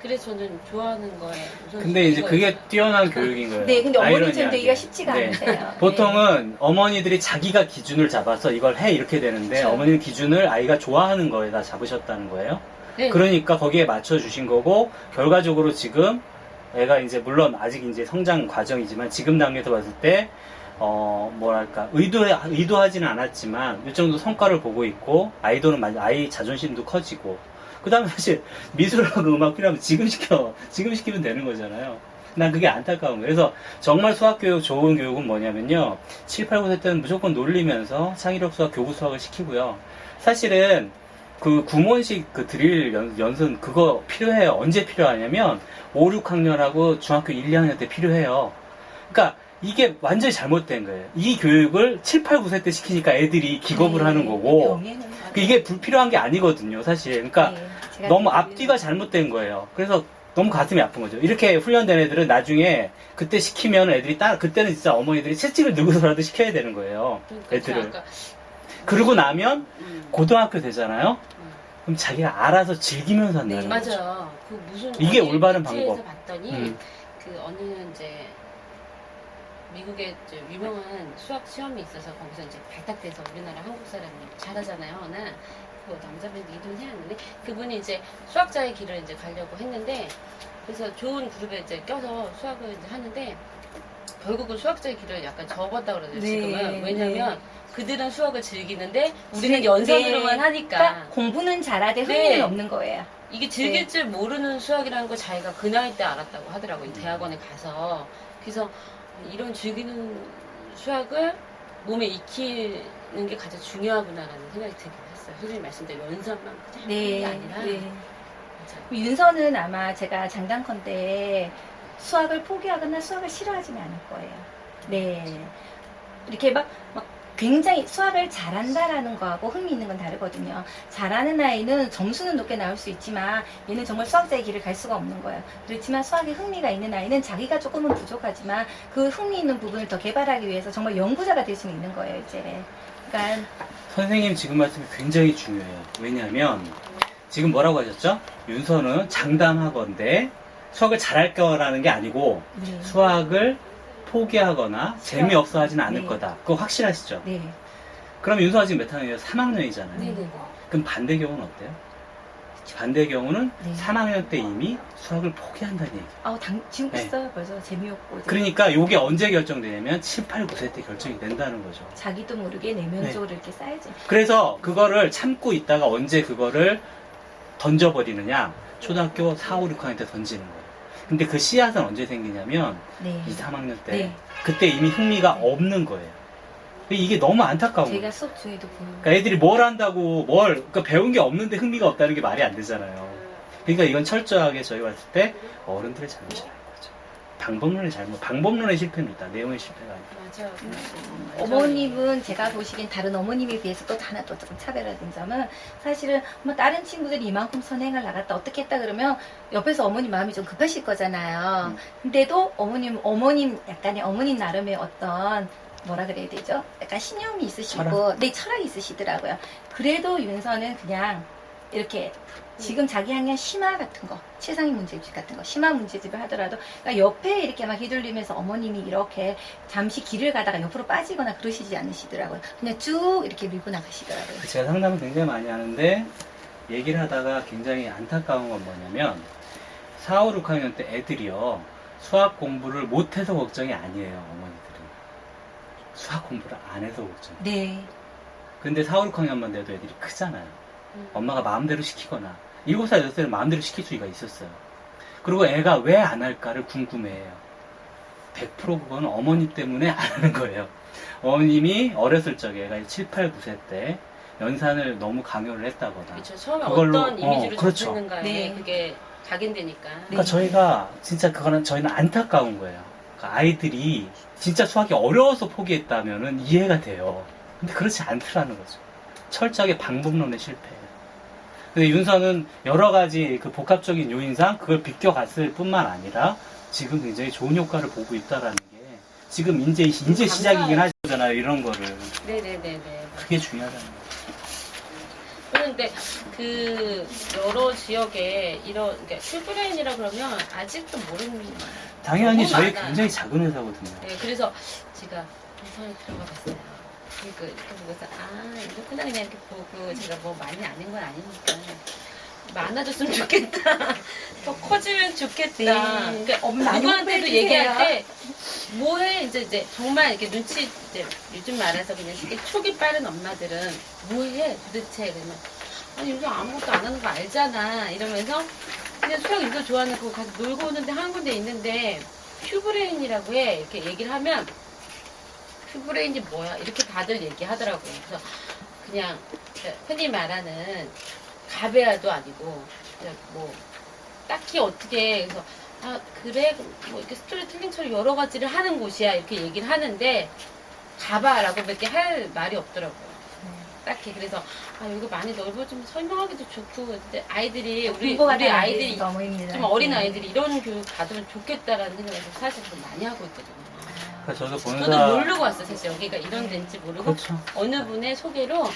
그래서 저는 좋아하는 거에 우선. 근데 이제 그게 뛰어난 교육인 거예요. 네, 근데 어머니처럼 아이러니하게. 되기가 쉽지가 네. 않으세요. 보통은 어머니들이 자기가 기준을 잡아서 이걸 해 이렇게 되는데 그렇죠. 어머니는 기준을 아이가 좋아하는 거에다 잡으셨다는 거예요. 네. 그러니까 거기에 맞춰 주신 거고 결과적으로 지금 애가 이제 물론 아직 이제 성장 과정이지만 지금 단계에서 봤을 때 뭐랄까 의도하지는 않았지만 이 정도 성과를 보고 있고 아이 자존심도 커지고 그 다음에 사실 미술하고 음악 필요하면 지금 시키면 되는 거잖아요. 난 그게 안타까운 거예요. 그래서 정말 수학교육 좋은 교육은 뭐냐면요. 7, 8, 9세 때는 무조건 놀리면서 창의력 수학, 교구 수학을 시키고요. 사실은 그 구몬식 그 드릴 연습 그거 필요해요. 언제 필요하냐면 5, 6학년하고 중학교 1, 2학년 때 필요해요. 그러니까 이게 완전히 잘못된 거예요. 이 교육을 7, 8, 9세 때 시키니까 애들이 기겁을 네, 하는 거고 병에는 이게 불필요한 게 아니거든요. 사실. 그러니까 네, 제가 너무 그- 앞뒤가 잘못된 거예요. 그래서 너무 가슴이 아픈 거죠. 이렇게 훈련된 애들은 나중에 그때 시키면 애들이 그때는 진짜 어머니들이 채찍을 들고서라도 시켜야 되는 거예요. 그러니까 애들을. 아까 그러고 나면 음. 고등학교 되잖아요. 그럼 자기가 알아서 즐기면서 한다는 네, 거죠. 맞아요. 그 무슨 이게 어디 올바른 매체에서 방법. 봤더니 음. 그 어느 이제 미국의 이제 유명한 수학 시험이 있어서 거기서 이제 발탁돼서 우리나라 한국 사람이 잘하잖아요. 그 남자분이 이름 생각나는데 그분이 이제 수학자의 길을 이제 가려고 했는데 그래서 좋은 그룹에 이제 껴서 수학을 이제 하는데 결국은 수학자의 길을 약간 접었다 그러네요. 네, 지금은 왜냐면 네. 그들은 수학을 즐기는데 우리는 연산으로만 네. 하니까. 그러니까 공부는 잘하되 흥미는 네. 없는 거예요. 이게 즐길 네. 줄 모르는 수학이라는 걸 자기가 그 나이 때 알았다고 하더라고요. 대학원에 가서. 그래서 이런 즐기는 수학을 몸에 익히는 게 가장 중요하구나라는 생각이 들긴 했어요. 선생님 말씀대로 연산만 하는 게 아니라. 네. 맞아요. 윤서는 아마 제가 장단컨대 수학을 포기하거나 수학을 싫어하지는 않을 거예요. 네. 이렇게 막 굉장히 수학을 잘한다라는 거하고 흥미 있는 건 다르거든요. 잘하는 아이는 점수는 높게 나올 수 있지만 얘는 정말 수학자의 길을 갈 수가 없는 거예요. 그렇지만 수학에 흥미가 있는 아이는 자기가 조금은 부족하지만 그 흥미 있는 부분을 더 개발하기 위해서 정말 연구자가 될 수 있는 거예요, 이제. 그러니까 선생님 지금 말씀이 굉장히 중요해요. 왜냐하면 지금 뭐라고 하셨죠? 윤서는 장담하건대 수학을 잘할 거라는 게 아니고 네. 수학을 포기하거나 재미없어 하지는 않을 네. 거다. 그거 확실하시죠? 네. 그럼 윤서가 지금 몇 학년이에요? 3학년이잖아요. 네네네. 그럼 반대 경우는 어때요? 반대 경우는 네. 3학년 때 이미 수학을 포기한다는 얘기예요. 지금 네. 있어요. 벌써 재미없고. 이제 그러니까 이게 언제 결정되냐면 7, 8, 9세 때 결정이 된다는 거죠. 자기도 모르게 내면적으로 이렇게 쌓여져. 그래서 그거를 참고 있다가 언제 그거를 던져버리느냐? 초등학교 4, 5, 6학년 때 던지는 거예요. 근데 그 씨앗은 언제 생기냐면 네. 2, 3학년 때 네. 그때 이미 흥미가 없는 거예요. 이게 너무 안타까운 거예요. 제가 수업 중에도 보는. 그러니까 애들이 뭘 한다고 그러니까 배운 게 없는데 흥미가 없다는 게 말이 안 되잖아요. 그러니까 이건 철저하게 저희 봤을 때 어른들의 잘못이라는 거죠. 방법론의 실패입니다. 내용의 실패가 아니라. 맞아요. 어머님은 제가 보시기엔 다른 어머님에 비해서 또 하나 또 조금 차별화된 점은 사실은 뭐 다른 친구들이 이만큼 선행을 나갔다 어떻게 했다 그러면 옆에서 어머님 마음이 좀 급하실 거잖아요. 근데도 어머님 약간의 어머님 나름의 어떤 뭐라 그래야 되죠? 약간 신념이 있으시고 네, 철학이 있으시더라고요. 그래도 윤서는 그냥 이렇게 지금 자기 학년 심화 같은 거, 최상위 문제집 같은 거, 심화 문제집을 하더라도 그러니까 옆에 이렇게 막 휘둘리면서 어머님이 이렇게 잠시 길을 가다가 옆으로 빠지거나 그러시지 않으시더라고요. 그냥 쭉 이렇게 밀고 나가시더라고요. 제가 상담을 굉장히 많이 하는데 얘기를 하다가 굉장히 안타까운 건 뭐냐면 4, 5, 6학년 때 애들이요. 수학 공부를 못해서 걱정이 아니에요. 어머니들은. 수학 공부를 안 해서 걱정이에요. 네. 근데 4, 5, 6학년만 돼도 애들이 크잖아요. 엄마가 마음대로 시키거나 7살, 6살은 마음대로 시킬 수가 있었어요. 그리고 애가 왜 안 할까를 궁금해해요. 100% 그건 어머니 때문에 안 하는 거예요. 어머님이 어렸을 적에 애가 7, 8, 9세 때 연산을 너무 강요를 했다거나 그렇죠. 처음에 그걸로, 어떤 이미지로 그렇죠. 접했는가에 네. 그게 각인되니까. 그러니까 저희가 진짜 저희는 안타까운 거예요. 그러니까 아이들이 진짜 수학이 어려워서 포기했다면은 이해가 돼요. 근데 그렇지 않더라는 거죠. 철저하게 방법론의 실패예요. 근데 윤서는 여러 가지 그 복합적인 요인상 그걸 비껴갔을 뿐만 아니라 지금 굉장히 좋은 효과를 보고 있다라는 게 지금 이제 시작이긴 하잖아요. 이런 거를. 네네네네. 그게 중요하다는 거죠. 그런데 그 여러 지역에 이런 그러니까 슈브레인이라 그러면 아직도 모르는 당연히 너무 저희 많아요. 굉장히 작은 회사거든요. 네, 그래서 제가 회사에 들어가 봤어요. 이렇게 보고서 이렇구나 그냥 이렇게 보고 제가 뭐 많이 아는 건 아니니까 많아졌으면 좋겠다. 더 커지면 좋겠다. 네. 그러니까 많이 누구한테도 홍보해주세요. 얘기할 때 뭐해 이제 정말 이렇게 눈치 이제 요즘 말해서 그냥 이렇게 촉이 빠른 엄마들은 뭐해 도대체 그러면 아니 요즘 아무것도 안 하는 거 알잖아 이러면서 그냥 수영 이거 좋아하는 거 가서 놀고 오는데 한 군데 있는데 큐브레인이라고 해 이렇게 얘기를 하면 큐브레인이 뭐야 이렇게 다들 얘기하더라고요. 그래서 그냥 흔히 말하는 가베아도 아니고 그냥 뭐 딱히 어떻게 그래서 그래 뭐 이렇게 스토리텔링처럼 여러 가지를 하는 곳이야 이렇게 얘기를 하는데 가봐라고 밖에 할 말이 없더라고요. 딱히 그래서 여기 많이 넓어지면 설명하기도 좋고 근데 아이들이 우리 아이들이 어머입니다. 좀 어린 아이들이 이런 교육 받으면 좋겠다라는 생각을 사실 좀 많이 하고 있거든요. 그러니까 저도 보는 저도 모르고 왔어요. 사실 여기가 이런 데인지 모르고 그렇죠. 어느 분의 소개로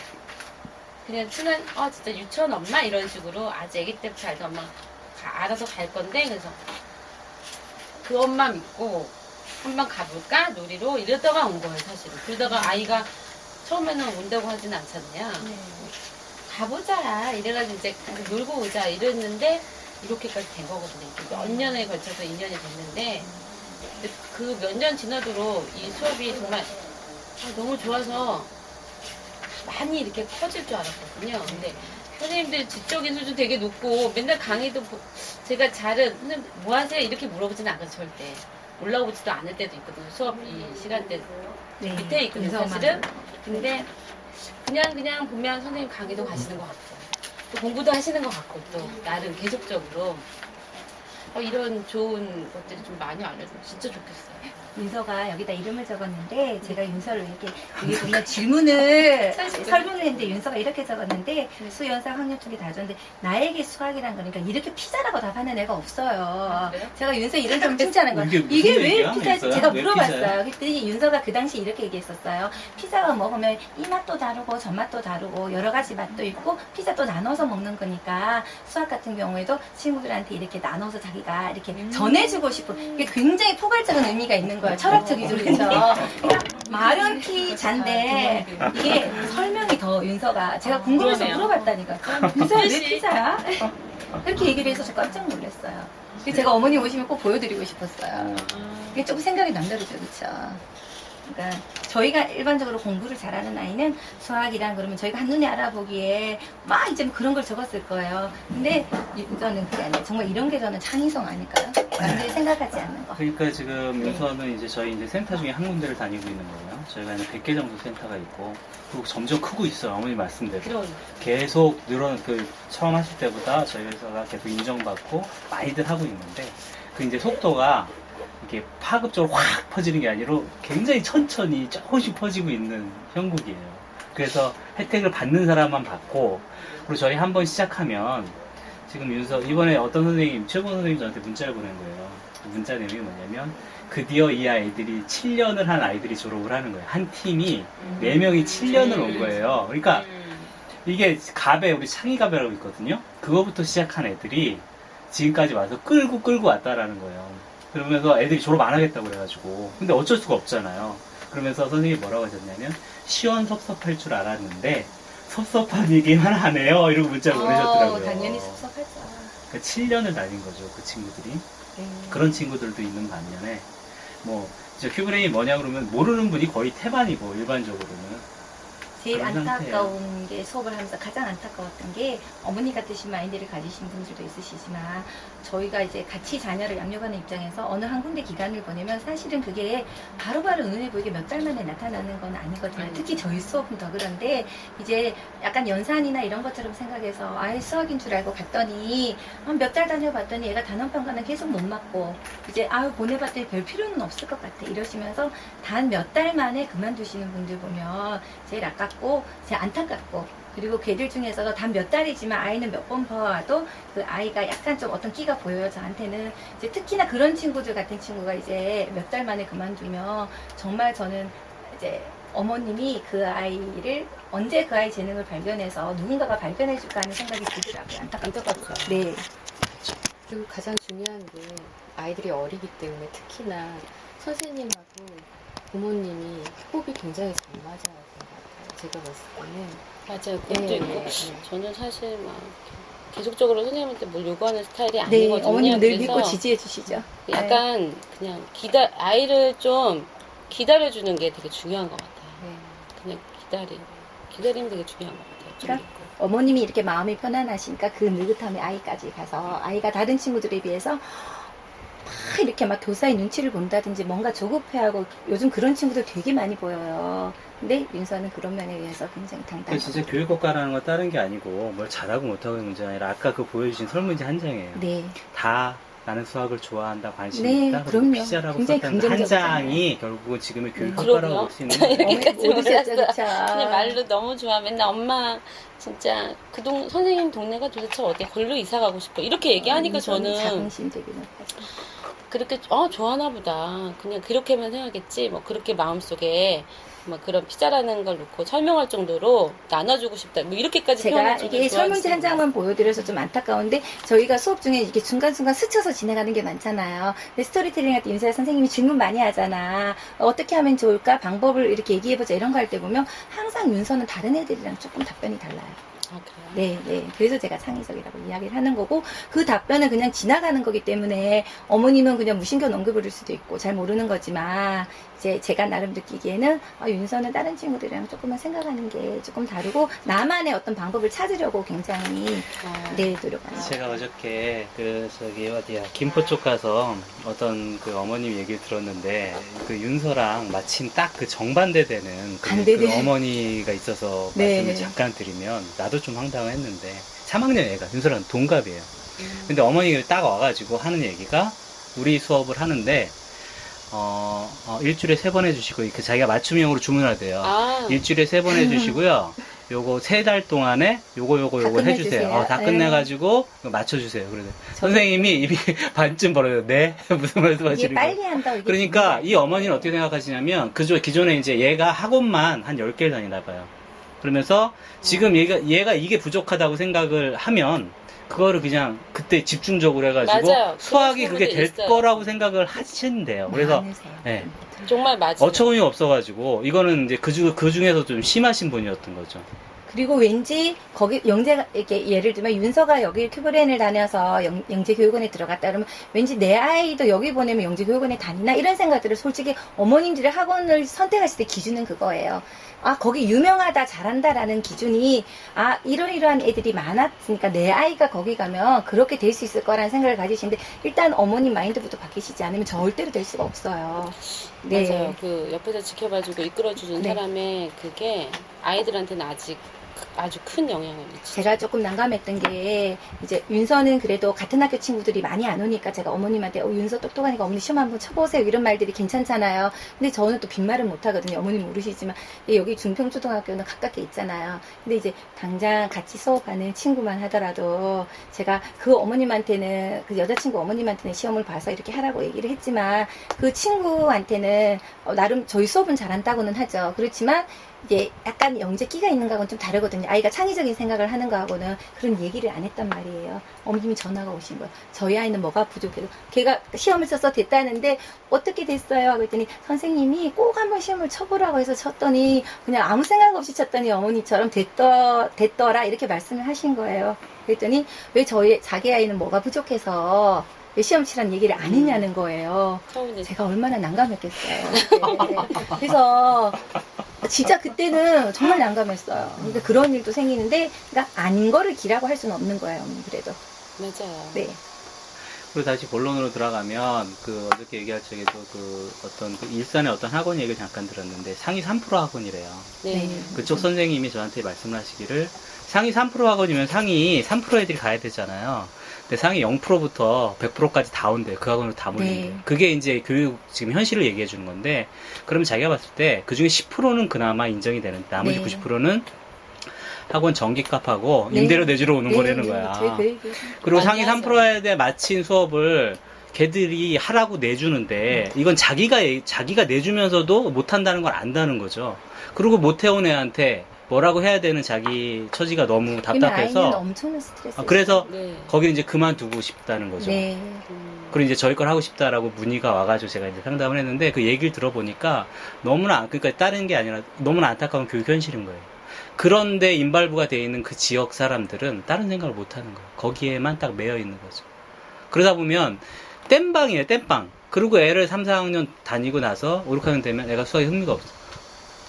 그냥 친한 진짜 유치원 엄마 이런 식으로 아주 아기 때부터 알던 엄마가 알아서 갈 건데 그래서 그 엄마 믿고 한번 가볼까 놀이로 이러다가 온 거예요 사실은. 그러다가 아이가 처음에는 온다고 하진 않잖아요. 네. 가보자 이래가지고 이제 놀고 오자 이랬는데 이렇게까지 된 거거든요. 몇 년에 걸쳐서 2년이 됐는데 그 몇 년 지나도록 이 수업이 정말 너무 좋아서 많이 이렇게 커질 줄 알았거든요. 근데 선생님들 지적인 수준 되게 높고 맨날 강의도 제가 잘은 선생님 뭐 하세요? 이렇게 물어보지는 않아요. 절대. 올라오지도 않을 때도 있거든요. 수업 이 시간대 네. 밑에 있거든요. 윤서만. 사실은. 근데 그냥 보면 선생님 강의도 가시는 것 같고 또 공부도 하시는 것 같고 또 나름 계속적으로 이런 좋은 것들이 좀 많이 알려주면 진짜 좋겠어요. 윤서가 여기다 이름을 적었는데 제가 윤서를 이렇게 위에 보면 질문을 설문을 했는데 윤서가 이렇게 적었는데 수연사 학년총계 다 줬는데 나에게 수학이란 거니까 이렇게 피자라고 답하는 애가 없어요. 그래요? 제가 윤서 이런 점 칭찬한 거예요. 이게 무슨 이게 왜 얘기야, 피자지? 윤서야? 제가 왜 물어봤어요. 피자야? 그랬더니 윤서가 그 당시 이렇게 얘기했었어요. 피자가 먹으면 이 맛도 다르고 저 맛도 다르고 여러 가지 맛도 있고 피자도 나눠서 먹는 거니까 수학 같은 경우에도 친구들한테 이렇게 나눠서 자기가 이렇게 전해주고 싶은 이게 굉장히 포괄적인 의미가 있는 거예요. 철학적이죠. 그렇죠? 그러니까 말은 피자인데 이게 설명이 더 윤서가 제가 궁금해서 그러네요. 물어봤다니까. 윤서야 왜 피자야? 그렇게 얘기를 해서 저 깜짝 놀랐어요. 그래서 제가 어머니 오시면 꼭 보여드리고 싶었어요. 이게 조금 생각이 남다르죠, 그렇죠? 그러니까 저희가 일반적으로 공부를 잘하는 아이는 수학이란 그러면 저희가 한눈에 알아보기에 막 이제 그런 걸 적었을 거예요. 근데 이거는 그게 아니에요. 정말 이런 게 저는 창의성 아닐까요? 남들이 생각하지 않는 거. 그러니까 지금 윤서는 이제 저희 이제 센터 중에 한 군데를 다니고 있는 거예요. 저희가 한 100개 정도 센터가 있고, 그리고 점점 크고 있어요. 어머니 말씀대로. 그런 계속 처음 하실 때보다 저희 회사가 계속 인정받고 많이들 하고 있는데, 그 이제 속도가 이게 파급적으로 확 퍼지는 게 아니라 굉장히 천천히 조금씩 퍼지고 있는 형국이에요. 그래서 혜택을 받는 사람만 받고, 그리고 저희 한번 시작하면, 지금 이번에 어떤 선생님, 최고 선생님 저한테 문자를 보낸 거예요. 그 문자 내용이 뭐냐면, 드디어 이 아이들이 7년을 한 아이들이 졸업을 하는 거예요. 한 팀이 4명이 7년을 온 거예요. 그러니까 이게 우리 창의갑이라고 있거든요. 그거부터 시작한 애들이 지금까지 와서 끌고 왔다라는 거예요. 그러면서 애들이 졸업 안 하겠다고 그래가지고. 근데 어쩔 수가 없잖아요. 그러면서 선생님이 뭐라고 하셨냐면, 시원섭섭할 줄 알았는데, 섭섭하기만 하네요. 이러고 문자를 보내셨더라고요. 당연히 섭섭하죠. 그러니까 7년을 다닌 거죠, 그 친구들이. 그런 친구들도 있는 반면에, 이제 큐브레인이 뭐냐 그러면 모르는 분이 거의 태반이고, 일반적으로는. 제일 그런 안타까운 게 수업을 하면서 가장 안타까웠던 게 어머니 같으신 마인드를 가지신 분들도 있으시지만 저희가 이제 같이 자녀를 양육하는 입장에서 어느 한 군데 기간을 보내면 사실은 그게 바로바로 눈에 보이게 몇 달 만에 나타나는 건 아니거든요. 특히 저희 수업은 더 그런데 이제 약간 연산이나 이런 것처럼 생각해서 아예 수학인 줄 알고 갔더니 한 몇 달 다녀봤더니 얘가 단원평가는 계속 못 맞고 이제 보내봤더니 별 필요는 없을 것 같아 이러시면서 단 몇 달 만에 그만두시는 분들 보면 제일 아깝고 제일 안타깝고 그리고 걔들 중에서도 단 몇 달이지만 아이는 몇 번 봐와도 그 아이가 약간 좀 어떤 끼가 보여요. 저한테는 이제 특히나 그런 친구들 같은 친구가 이제 몇 달 만에 그만두면 정말 저는 이제 어머님이 그 아이를 언제 그 아이 재능을 발견해서 누군가가 발견해줄까 하는 생각이 들더라고요. 안타깝죠. 네. 그리고 가장 중요한 게 아이들이 어리기 때문에 특히나 선생님하고 부모님이 호흡이 굉장히 잘 맞아야 되는 것 같아요. 제가 봤을 때는. 맞아요. 그것도 예, 있고 예, 예. 저는 사실 막 계속적으로 선생님한테 뭘 요구하는 스타일이 네, 아니거든요. 어머님 늘 그래서 믿고 지지해 주시죠. 약간 그냥 아이를 좀 기다려주는 게 되게 중요한 것 같아요. 네. 그냥 기다리면 되게 중요한 것 같아요. 좀 그러니까 믿고. 어머님이 이렇게 마음이 편안하시니까 그 느긋함에 아이까지 가서 아이가 다른 친구들에 비해서 막 이렇게 막 교사의 눈치를 본다든지 뭔가 조급해하고 요즘 그런 친구들 되게 많이 보여요. 근데 윤서는 그런 면에 의해서 굉장히 그 당당하고 진짜 교육학과라는 건 다른 게 아니고 뭘 잘하고 못하고의 문제가 아니라 아까 그 보여주신 설문지 한 장이에요. 네. 다 나는 수학을 좋아한다, 관심이 네, 있다. 그리고 그럼요. 피자라고 굉장히 썼다는 한 긍정적이잖아요. 장이 결국은 지금의 교육학과라고 그러게요. 볼 수 있는 거예요. 여기까지 오르셨죠, 몰랐어요. 그쵸? 근데 말로 너무 좋아. 맨날 엄마 진짜 선생님 동네가 도대체 어디야? 걸로 이사 가고 싶어. 이렇게 얘기하니까 윤서는 저는 자긍심 되게 높아서. 그렇게 좋아하나 보다. 그냥 그렇게만 생각했지. 뭐 그렇게 마음속에 뭐 그런 피자라는 걸 놓고 설명할 정도로 나눠주고 싶다. 뭐 이렇게까지 제가 표현할 정도로 이게 설문지 한 좋아하지. 장만 보여드려서 좀 안타까운데 저희가 수업 중에 이렇게 중간중간 스쳐서 지나가는 게 많잖아요. 근데 스토리텔링 할 때 윤서야 선생님이 질문 많이 하잖아. 어떻게 하면 좋을까? 방법을 이렇게 얘기해보자 이런 거 할 때 보면 항상 윤서는 다른 애들이랑 조금 답변이 달라요. 아, 그래요? 네, 네. 그래서 제가 창의적이라고 이야기를 하는 거고, 그 답변은 그냥 지나가는 거기 때문에 어머님은 그냥 무신경 넘겨버릴 수도 있고 잘 모르는 거지만, 이제 제가 나름 느끼기에는 윤서는 다른 친구들이랑 조금만 생각하는 게 조금 다르고, 나만의 어떤 방법을 찾으려고 굉장히 네, 노력하는 거예요. 제가 어저께 어디야 김포 쪽 가서 어떤 그 어머님 얘기를 들었는데 그 윤서랑 마침 딱 그 정반대되는 그 반대되는. 어머니가 있어서 네. 말씀을 잠깐 드리면 나도 좀 황당했는데 3학년 애가 윤서랑 동갑이에요. 근데 어머니가 딱 와가지고 하는 얘기가 우리 수업을 하는데 일주일에 3번 해주시고 그 자기가 맞춤형으로 주문하대요. 아, 일주일에 3번 해주시고요. 요거 3달 동안에 요거 다 끝내주세요. 해주세요. 다 네. 끝내가지고 이거 맞춰주세요. 그래서 선생님이 입이 반쯤 벌어요. 네? 무슨 이게 말씀하시는 거예요? 빨리 한다고. 이게 그러니까 진짜. 이 어머니는 어떻게 생각하시냐면 기존에 이제 얘가 학원만 한 10개를 다니나 봐요. 그러면서 지금 얘가 이게 부족하다고 생각을 하면 그거를 그냥 그때 집중적으로 해가지고 맞아요. 수학이 그런 그게 될 친구들 있어요. 거라고 생각을 하신대요. 그래서 많으세요. 네. 정말 맞아요. 어처구니가 없어가지고 이거는 이제 그 중에서 좀 심하신 분이었던 거죠. 그리고 왠지 거기 영재가 이렇게 예를 들면 윤서가 여기 큐브렌을 다녀서 영재교육원에 들어갔다 그러면 왠지 내 아이도 여기 보내면 영재교육원에 다니나 이런 생각들을 솔직히 어머님들의 학원을 선택하실 때 기준은 그거예요. 아 거기 유명하다 잘한다라는 기준이 이러이러한 애들이 많았으니까 내 아이가 거기 가면 그렇게 될 수 있을 거라는 생각을 가지시는데 일단 어머님 마인드부터 바뀌시지 않으면 절대로 될 수가 없어요. 네. 맞아요. 그 옆에서 지켜봐주고 이끌어주는 네. 사람의 그게 아이들한테는 아주 큰 영향을 미치죠. 제가 조금 난감했던 게 이제 윤서는 그래도 같은 학교 친구들이 많이 안 오니까 제가 어머님한테 윤서 똑똑하니까 어머니 시험 한번 쳐보세요 이런 말들이 괜찮잖아요. 근데 저는 또 빈말은 못하거든요. 어머님 모르시지만 여기 중평초등학교는 가깝게 있잖아요. 근데 이제 당장 같이 수업하는 친구만 하더라도 제가 그 어머님한테는 그 여자친구 어머님한테는 시험을 봐서 이렇게 하라고 얘기를 했지만 그 친구한테는 나름 저희 수업은 잘한다고는 하죠. 그렇지만 이게 약간 영재 끼가 있는 거하고는 좀 다르거든요. 아이가 창의적인 생각을 하는 거하고는 그런 얘기를 안 했단 말이에요. 어머님이 전화가 오신 거예요. 저희 아이는 뭐가 부족해서 걔가 시험을 쳐서 됐다는데 어떻게 됐어요? 그랬더니 선생님이 꼭 한번 시험을 쳐보라고 해서 쳤더니 그냥 아무 생각 없이 쳤더니 어머니처럼 됐더라 이렇게 말씀을 하신 거예요. 그랬더니 왜 자기 아이는 뭐가 부족해서 왜 시험 치라는 얘기를 안 했냐는 거예요. 처음에 제가 얼마나 난감했겠어요. 네. 그래서 진짜 그때는 정말 난감했어요. 그러니까 그런 일도 생기는데, 그러니까 아닌 거를 기라고 할 수는 없는 거예요. 그래도. 맞아요. 네. 그리고 다시 본론으로 들어가면 어저께 얘기할 적에도 어떤 일산의 어떤 학원 얘기를 잠깐 들었는데 상위 3% 학원이래요. 네. 그쪽 선생님이 저한테 말씀을 하시기를 상위 3% 학원이면 상위 3% 애들이 가야 되잖아요. 근데 상위 0%부터 100%까지 다 온대요. 그 학원으로 다 몰린대요. 네. 그게 이제 교육 지금 현실을 얘기해 주는 건데, 그러면 자기가 봤을 때 그 중에 10%는 그나마 인정이 되는데 나머지 네. 90%는 학원 전기값하고 네. 임대료 내주러 오는 네, 거라는 네, 거야. 저희 그 얘기. 그리고 많이 상위 하죠. 3%에 마친 수업을 걔들이 하라고 내주는데 이건 자기가 내주면서도 못한다는 걸 안다는 거죠. 그리고 못해온 애한테 뭐라고 해야 되는 자기 처지가 너무 그러면 아이는 답답해서 엄청난 스트레스. 그래서 네. 거기를 이제 그만두고 싶다는 거죠. 네. 그리고 이제 저희 걸 하고 싶다라고 문의가 와가지고 제가 이제 상담을 했는데 그 얘기를 들어보니까 그러니까 다른 게 아니라 너무나 안타까운 교육 현실인 거예요. 그런데 인발부가 되어 있는 그 지역 사람들은 다른 생각을 못 하는 거예요. 거기에만 딱 매여 있는 거죠. 그러다 보면 땜빵이에요, 땜빵. 그리고 애를 3, 4학년 다니고 나서 5, 6학년 되면 애가 수학에 흥미가 없어.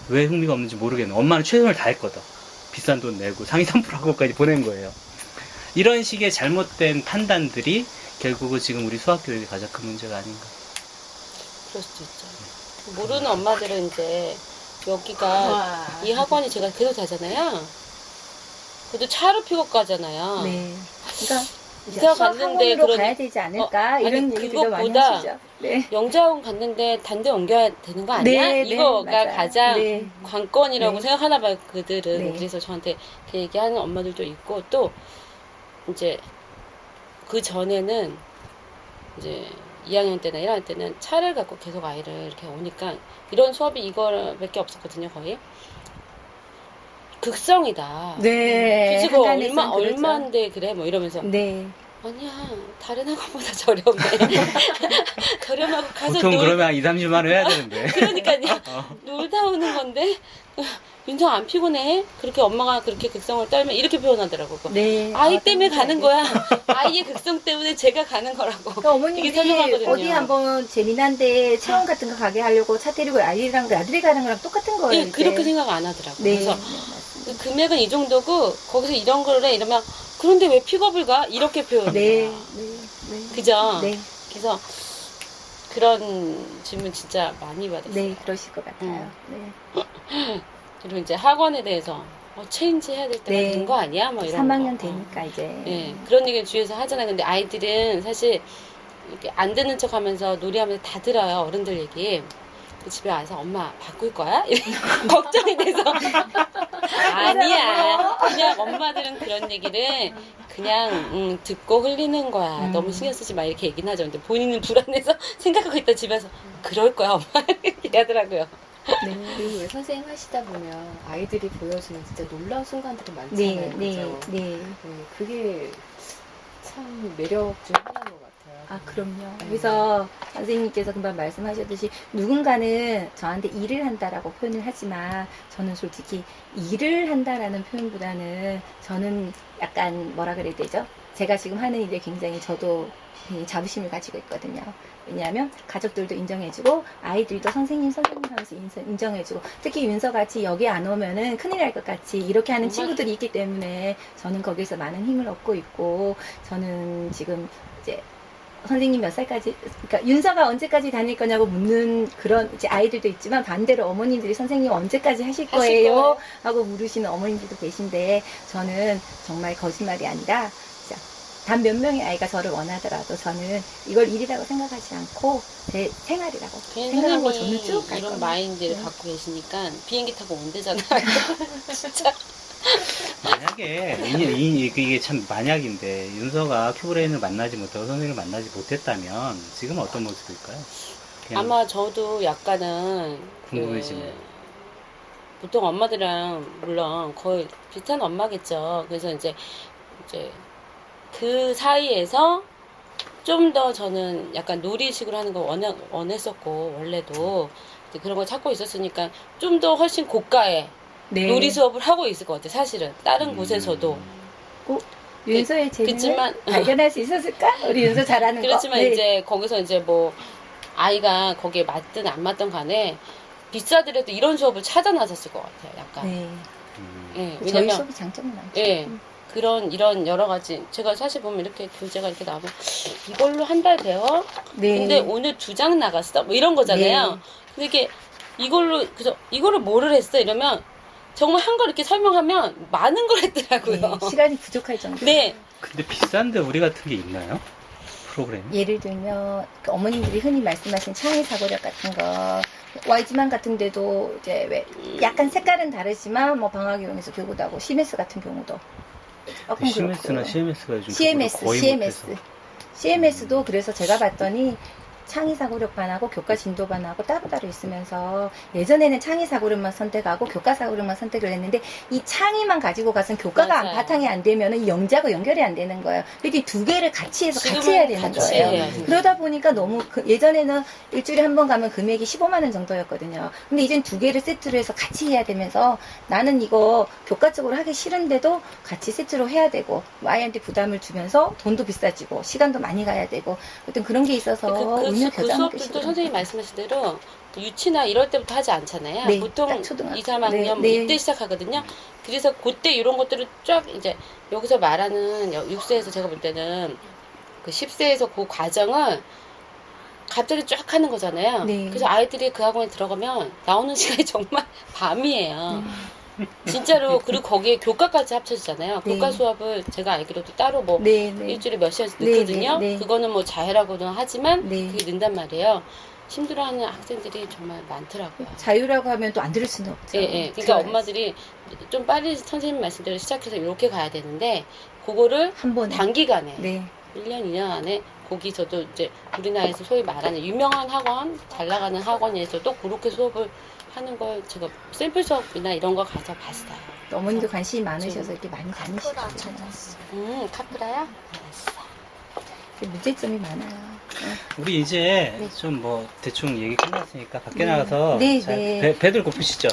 왜 흥미가 없는지 모르겠네. 엄마는 최선을 다했거든. 비싼 돈 내고 상위 3% 학원까지 보낸 거예요. 이런 식의 잘못된 판단들이 결국은 지금 우리 수학교육의 가장 큰 문제가 아닌가. 그럴 수도 있죠. 모르는 엄마들은 이제 여기가 이 학원이 제가 계속 가잖아요. 그래도 차로 픽업 가잖아요. 네. 그러니까 이사 수학 갔는데 학원으로 그런- 가야 되지 않을까 아니, 이런 얘기들도 많이 그것보다 하시죠. 네. 영재학원 갔는데 단대 옮겨야 되는 거 아니야? 네, 네, 이거가 맞아요. 가장 네. 관건이라고 네. 생각하나 봐요, 그들은. 네. 그래서 저한테 그 얘기하는 엄마들도 있고, 또, 이제, 그 전에는, 이제, 2학년 때나 1학년 때는 차를 갖고 계속 아이를 이렇게 오니까, 이런 수업이 이거밖에 없었거든요, 거의. 극성이다. 네. 그치고 한간에선 그렇죠. 얼마인데 그래? 뭐 이러면서. 네. 아니야, 다른 학원보다 저렴해. 저렴하고 가서 보통 그러면 한 2, 30만 원 해야 되는데. 그러니까요. 어. 놀다 오는 건데 윤성 안 피곤해? 그렇게 엄마가 그렇게 극성을 떨면 이렇게 표현하더라고. 네. 아이 때문에 가는 네. 거야. 아이의 극성 때문에 제가 가는 거라고. 그러니까 이게 어머님이 설명하거든요. 어디 한번 재미난데 체험 같은 거 가게 하려고 차 데리고 아이랑 나들이 가는 거랑 똑같은 거예요. 예, 이제. 그렇게 생각 안 하더라고. 네. 그래서 네, 맞습니다. 그 금액은 이 정도고 거기서 이런 걸 해 이러면 그런데 왜 픽업을 가? 이렇게 표현해요. 네. 네. 네. 그죠? 네. 그래서 그런 질문 진짜 많이 받았어요. 네, 그러실 것 같아요. 네. 그리고 이제 학원에 대해서 체인지 해야 될 때가 네. 된 거 아니야? 뭐 이런 3학년 거. 되니까 이제. 예, 그런 얘기를 주위에서 하잖아요. 근데 아이들은 사실 이렇게 안 듣는 척 하면서 놀이하면서 다 들어요. 어른들 얘기. 집에 와서 엄마 바꿀 거야? 걱정이 돼서. 아니야. 그냥 엄마들은 그런 얘기를 그냥 듣고 흘리는 거야. 너무 신경 쓰지 마. 이렇게 얘기는 하죠. 근데 본인은 불안해서 생각하고 있다 집에 와서 그럴 거야 엄마. 이렇게 하더라고요. 네. 그리고 왜 선생님 하시다 보면 아이들이 보여주는 진짜 놀라운 순간들이 많잖아요. 네, 네, 그죠? 네. 네, 그게 참 매력 중 하나인 것 같아요. 아, 그럼요. 그래서 선생님께서 금방 말씀하셨듯이 누군가는 저한테 일을 한다라고 표현을 하지만 저는 솔직히 일을 한다라는 표현보다는 저는 약간 뭐라 그래야 되죠? 제가 지금 하는 일에 굉장히 저도 굉장히 자부심을 가지고 있거든요. 왜냐하면 가족들도 인정해주고 아이들도 선생님 하면서 인정해주고 특히 윤서같이 여기 안 오면은 큰일 날 것 같이 이렇게 하는 친구들이 있기 때문에 저는 거기서 많은 힘을 얻고 있고 저는 지금 이제 선생님 몇 살까지, 그러니까 윤서가 언제까지 다닐 거냐고 묻는 그런 이제 아이들도 있지만 반대로 어머님들이 선생님 언제까지 하실 거예요? 하고 물으시는 어머님들도 계신데 저는 정말 거짓말이 아니라 단 몇 명의 아이가 저를 원하더라도 저는 이걸 일이라고 생각하지 않고 제 생활이라고 생각하고 저는 쭉 갈 이런 겁니다. 마인드를 네. 갖고 계시니까 비행기 타고 온대잖아요. 진짜. 만약에 이게 참 만약인데 윤서가 큐브레인을 만나지 못하고 선생님을 만나지 못했다면 지금은 어떤 모습일까요? 그냥 아마 저도 약간은 궁금해지네요. 보통 엄마들이랑 물론 거의 비슷한 엄마겠죠. 그래서 이제 그 사이에서 좀 더 저는 약간 놀이식으로 하는 거 원했었고 원래도 이제 그런 걸 찾고 있었으니까 좀 더 훨씬 고가의 네. 놀이 수업을 하고 있을 것 같아요. 사실은 다른 곳에서도 윤서의 재능을 그치만 발견할 수 있었을까? 우리 윤서 잘하는 그렇지만 거. 네. 이제 거기서 이제 뭐 아이가 거기에 맞든 안 맞든 간에 비싸더라도 이런 수업을 찾아 나섰을 것 같아요. 약간. 네. 예, 저희 왜냐면 수업이 장점이 많죠. 예. 이런 여러 가지 제가 사실 보면 이렇게 교재가 이렇게 나오면 이걸로 한 달 배워? 네. 근데 오늘 2장 나갔어? 뭐 이런 거잖아요. 네. 근데 이게 그래서 이거를 뭐를 했어? 이러면 정말 한 걸 이렇게 설명하면 많은 걸 했더라고요. 네, 시간이 부족할 정도. 네. 근데 비싼데 우리 같은 게 있나요? 프로그램? 예를 들면 그 어머님들이 흔히 말씀하신 창의 사고력 같은 거 Y지만 같은 데도 이제 왜 약간 색깔은 다르지만 뭐 방학용에서 교구도 하고 CMS 같은 경우도 조금 CMS나 그렇고요. CMS가 요즘 CMS, 거의 CMS. 못해서. CMS도 그래서 제가 봤더니 창의사고력반하고 교과진도반하고 따로따로 있으면서 예전에는 창의사고력만 선택하고 교과사고력만 선택을 했는데 이 창의만 가지고 가서는 교과가 맞아요. 바탕이 안 되면 이 영재하고 연결이 안 되는 거예요. 그래서 이 두 개를 같이 해서 같이 지금은 해야 되는 같이 거예요. 해야지. 그러다 보니까 너무 예전에는 일주일에 한 번 가면 금액이 15만 원 정도였거든요. 근데 이젠 두 개를 세트로 해서 같이 해야 되면서 나는 이거 교과적으로 하기 싫은데도 같이 세트로 해야 되고 아이한테 부담을 주면서 돈도 비싸지고 시간도 많이 가야 되고 어떤 그런 게 있어서 그 운명 교정하기 수업들도 싫어요. 선생님 말씀하신 대로 유치나 이럴 때부터 하지 않잖아요. 네, 보통 딱 초등학교. 2, 3학년 네, 네. 이때 시작하거든요. 그래서 그때 이런 것들을 쫙 이제 여기서 말하는 6세에서 제가 볼 때는 그 10세에서 그 과정을 갑자기 쫙 하는 거잖아요. 네. 그래서 아이들이 그 학원에 들어가면 나오는 시간이 정말 밤이에요. 네. 진짜로. 그리고 거기에 교과까지 합쳐지잖아요. 네. 교과 수업을 제가 알기로도 따로 뭐 네, 네. 일주일에 몇 시간씩 네, 넣거든요. 네, 네. 그거는 뭐 자율하고는 하지만 네. 그게 는단 말이에요. 힘들어하는 학생들이 정말 많더라고요. 자유라고 하면 또 안 들을 수는 없죠. 예, 예. 그러니까 들어야지. 엄마들이 좀 빨리 선생님 말씀대로 시작해서 이렇게 가야 되는데 그거를 한 번에. 단기간에 네. 1년, 2년 안에 거기서도 이제 우리나라에서 소위 말하는 유명한 학원, 잘 나가는 학원에서도 그렇게 수업을 하는 걸 제가 샘플 수업이나 이런 거 가서 봤어요. 어머님도 관심이 많으셔서 이렇게 많이 다니시죠. 카프라 찾았어. 카프라야? 문제점이 많아요. 우리 이제 네. 좀 뭐 대충 얘기 끝났으니까 밖에 네. 나가서 네, 잘 네. 배들 고프시죠?